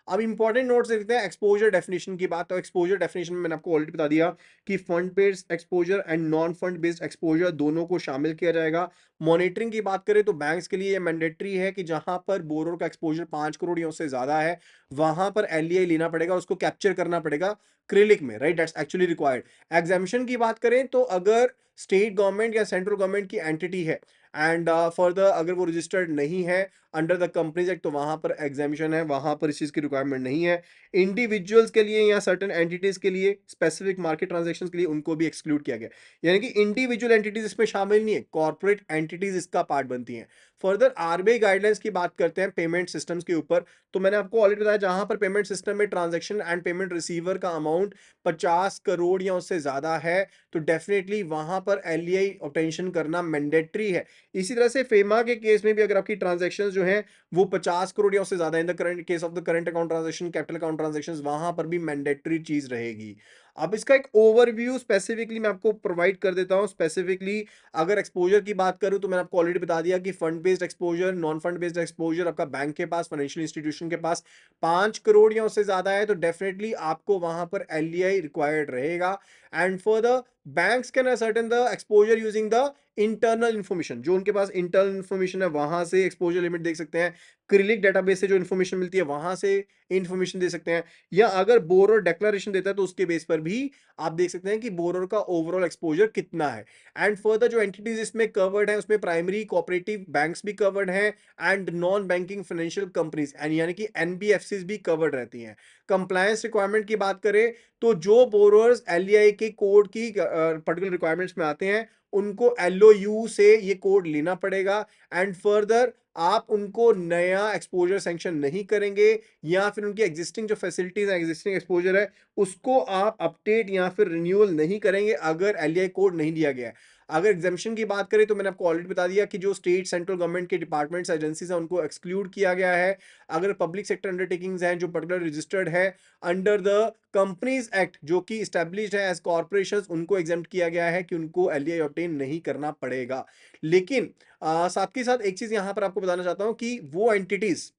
अब इंपॉर्टेंट नोट्स देखते हैं एक्सपोजर डेफिनेशन की बात। तो एक्सपोजर डेफिनेशन में मैंने आपको ऑलरेडी बता दिया कि fund based exposure and non fund based exposure दोनों को शामिल किया जाएगा। मॉनिटरिंग की बात करें तो बैंक्स के लिए ये मैंडेटरी है कि जहां पर बोरोर का एक्सपोजर 5 करोड़ या उससे ज्यादा है वहां पर एलईआई लेना पड़ेगा, उसको कैप्चर करना पड़ेगा क्रिलिक में, right, that's actually required. Exemption की बात करें तो अगर स्टेट गवर्नमेंट या सेंट्रल गवर्नमेंट की एंटिटी है एंड फर्दर अगर वो रजिस्टर्ड नहीं है अंडर द कंपनीज एक्ट तो वहां पर एग्जामिशन है, वहां पर इस चीज की रिक्वायरमेंट नहीं है। इंडिविजुअल्स के लिए या सर्टेन एंटिटीज के लिए स्पेसिफिक मार्केट ट्रांजेक्शन्स के लिए उनको भी एक्सक्लूड किया गया, यानी कि इंडिविजुअल एंटिटीज इसमें शामिल नहीं है, कॉर्पोरेट एंटिटीज इसका पार्ट बनती हैं। फर्दर आरबीआई गाइडलाइंस की बात करते हैं पेमेंट सिस्टम्स के ऊपर। तो मैंने आपको ऑलरेडी बताया जहां पर पेमेंट सिस्टम में ट्रांजैक्शन एंड पेमेंट रिसीवर का अमाउंट 50 करोड़ या उससे ज्यादा है तो डेफिनेटली वहां पर एलईआई ऑब्टेंशन करना मैंडेटरी है। इसी तरह से फेमा के केस में भी अगर आपकी ट्रांजैक्शंस जो हैं वो 50 करोड़ या उससे ज्यादा in the current case of the current account transaction, capital account transactions, वहां पर भी मैंडेटरी चीज रहेगी। अब इसका एक ओवरव्यू स्पेसिफिकली मैं आपको प्रोवाइड कर देता हूं। स्पेसिफिकली अगर एक्सपोजर की बात करूं तो मैंने आपको ऑलरेडी बता दिया कि fund based exposure, non fund based exposure आपका बैंक के पास, फाइनेंशियल इंस्टीट्यूशन के पास 5 करोड़ या उससे ज्यादा है तो डेफिनेटली आपको वहां पर एलईआई रिक्वायर्ड रहेगा। And for the banks can ascertain the exposure using the internal information, जो उनके पास इंटरनल इन्फॉर्मेशन है वहां से एक्सपोजर लिमिट देख सकते हैं। क्रिलिक डेटाबेस से जो इन्फॉर्मेशन मिलती है वहां से इन्फॉर्मेशन दे सकते हैं, या अगर बोरोर डिक्लेरेशन देता है तो उसके बेस पर भी आप देख सकते हैं कि बोरोर का ओवरऑल एक्सपोजर कितना है। एंड फर्दर जो एंटिटीज इसमें कवर्ड है उसमें प्राइमरी कोऑपरेटिव बैंक्स भी कवर्ड हैं and non banking financial companies यानी कि एनबीएफसीज भी कवर्ड रहती हैं। कंप्लायंस रिक्वायरमेंट की बात करें तो जो बोरोअर्स एलईआई के कोड की पर्टिकुलर रिक्वायरमेंट्स में आते हैं उनको एलओयू से ये कोड लेना पड़ेगा। एंड फर्दर आप उनको नया एक्सपोजर सैंक्शन नहीं करेंगे या फिर उनकी एग्जिस्टिंग जो फैसिलिटीज है, एग्जिस्टिंग एक्सपोजर है उसको आप अपडेट या फिर रिन्यूअल नहीं करेंगे अगर एलईआई कोड नहीं दिया गया है। अगर एग्जामिशन की बात करें तो मैंने आपको ऑलरेडी बता दिया कि जो स्टेट सेंट्रल गवर्नमेंट के डिपार्टमेंट्स एजेंसीज हैं उनको एक्सक्लूड किया गया है। अगर पब्लिक सेक्टर अंडरटेकिंग्स हैं जो पर्टिकुलर रजिस्टर्ड है अंडर द कंपनीज एक्ट जो कि स्टैब्लिश्ड है एज कॉर्पोरेशंस उनको एग्जेम्प्ट किया गया है कि उनको एलईआई ऑब्टेन नहीं करना पड़ेगा। लेकिन साथ के साथ एक चीज यहां पर आपको बताना चाहता हूं कि वो एंटिटीज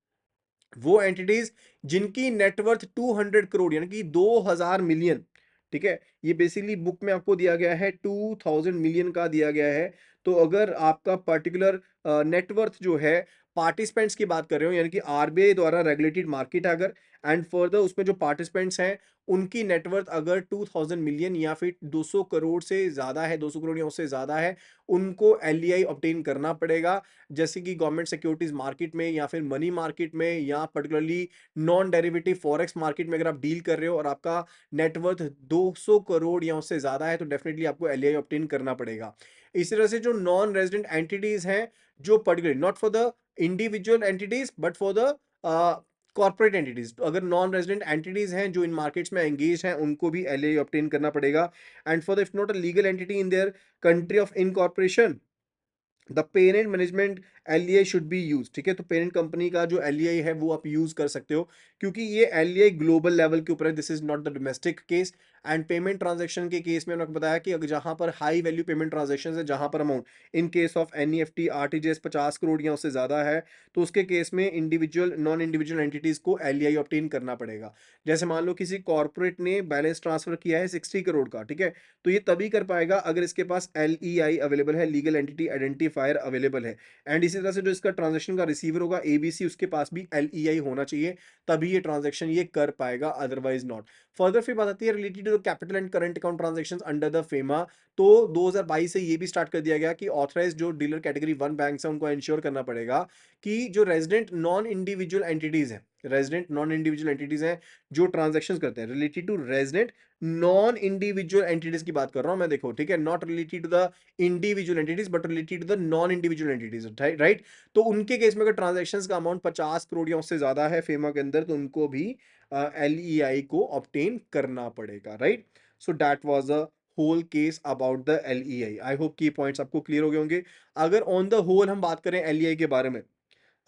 जिनकी नेटवर्थ 200 करोड़ यानी कि 2000 मिलियन, ठीक है, ये बेसिकली बुक में आपको दिया गया है 2000 मिलियन का दिया गया है। तो अगर आपका पर्टिकुलर नेटवर्थ जो है पार्टिसिपेंट्स की बात कर रहे हो यानी कि आरबीआई द्वारा रेगुलेटेड मार्केट है अगर, एंड फर्दर उसमें जो पार्टिसिपेंट्स हैं उनकी नेटवर्थ अगर 2000 मिलियन या फिर 200 करोड़ से ज्यादा है, 200 करोड़ या उससे ज्यादा है, उनको एलईआई ऑब्टेन करना पड़ेगा। जैसे कि गवर्नमेंट सिक्योरिटीज मार्केट में या फिर मनी मार्केट में या particularly non derivative forex market में अगर आप डील कर रहे हो और आपका नेटवर्थ 200 करोड़ या उससे ज्यादा है तो डेफिनेटली आपको एलईआई ऑब्टेन करना पड़ेगा। इस तरह से जो नॉन रेजिडेंट एंटिटीज हैं जो particular not for the individual entities but for the corporate entities, तो अगर नॉन रेजिडेंट एंटिटीज हैं जो इन मार्केट्स में एंगेज हैं उनको भी एलईआई ऑब्टेन करना पड़ेगा। And for the if not a legal entity in their country of incorporation, the parent management LEI should be used, ठीक है? तो पेरेंट कंपनी का जो एलईआई है वो आप यूज़ कर सकते हो, क्योंकि ये एलईआई ग्लोबल लेवल के ऊपर है, this is not the domestic case. And payment transaction के केस में मैंने आपको बताया कि अगर जहाँ पर हाई वैल्यू पेमेंट ट्रांज़ैक्शंस है, जहाँ पर amount in case of NEFT, RTGS 50 crore या उससे ज़्यादा है, तो उसके केस में इंडिविजुअल नॉन इंडिविजुअल एंटिटीज़ को एलईआई ऑब्टेन करना पड़ेगा। जैसे मान लो किसी कॉर्पोरेट ने बैलेंस ट्रांसफर किया है 60 करोड़ का, ठीक है? तो ये तभी कर पाएगा अगर इसके पास एलईआई अवेलेबल है, लीगल एंटिटी आइडेंटिफायर अवेलेबल है। एंड इसी तरह से जो इसका ट्रांजैक्शन का रिसीवर होगा एबीसी, उसके पास भी एलईआई होना चाहिए, तभी ये ट्रांजैक्शन ये कर पाएगा, अदरवाइज नॉट। फर्दर फिर बात आती है related to the capital and current account transactions under the FEMA. तो 2022 से ये भी स्टार्ट कर दिया गया कि ऑथराइज जो डीलर कैटेगरी 1 बैंक है उनको इंश्योर करना पड़ेगा कि जो रेजिडेंट नॉन इंडिविजुअल एंटिटीज है, रेजिडेंट नॉन इंडिविजुअल एंटिटीज हैं जो ट्रांजैक्शंस करते हैं related to resident non individual entities की बात कर रहा हूं मैं, देखो ठीक है, not related to the individual entities but related to the non individual entities, right? तो उनके केस में अगर ट्रांजैक्शंस का अमाउंट 50 करोड़ या उससे ज्यादा है फेमा के अंदर, तो उनको भी एलईआई को ऑब्टेन करना पड़ेगा, right? So that was a whole case about the LEI. I hope की पॉइंट्स आपको क्लियर हो गए होंगे। अगर ऑन द होल हम बात करें एलईआई के बारे में,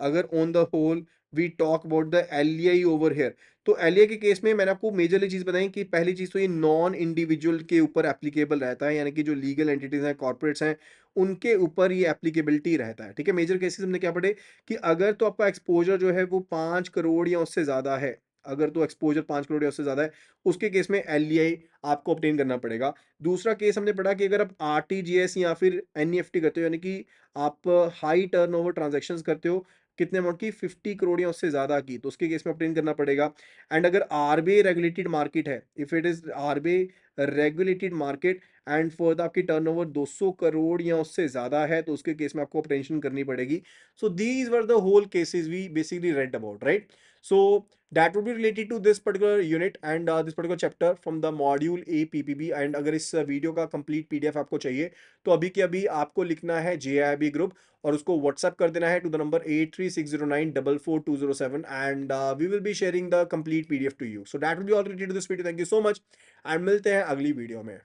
अगर on the whole we talk about the LEI over here, तो एलईआई के केस में मैंने आपको मेजरली चीज बताई कि पहली चीज तो ये नॉन इंडिविजुअल के ऊपर एप्लीकेबल रहता है, यानी कि जो लीगल एंटिटीज हैं, कॉर्पोरेट्स हैं, उनके ऊपर ये एप्लीकेबिलिटी रहता है, ठीक है? मेजर केसेस हमने क्या पढ़े कि अगर तो आपका एक्सपोजर जो है वो 5 करोड़ या उससे ज्यादा है, अगर तो एक्सपोजर 5 करोड़ या उससे ज्यादा है, उसके केस में एलईआई आपको ऑब्टेन करना पड़ेगा। दूसरा केस हमने पढ़ा कि अगर आप आरटीजीएस या फिर एनईएफटी करते हो, यानी कि आप हाई टर्नओवर ट्रांजैक्शंस करते हो, कितने अमाउंट की 50 करोड़ या उससे ज्यादा की, तो उसके केस में ऑब्टेन करना पड़ेगा। एंड अगर आरबीआई रेगुलेटेड मार्केट है, if it is RBI regulated market and further आपकी टर्नओवर 200 करोड़ या उससे ज्यादा है, तो उसके केस में आपको ऑब्टेंशन करनी पड़ेगी। So these were the whole cases we basically read about, right? So that would be related to this particular unit and this particular chapter from the module A PPB। and अगर इस वीडियो का कंप्लीट पीडीएफ आपको चाहिए तो अभी के अभी आपको लिखना है JIB ग्रुप और उसको व्हाट्सएप कर देना है to the number 8360944207 and we will be sharing the complete PDF to you. So that will be all related to this video. Thank you so much and मिलते हैं अगली वीडियो में।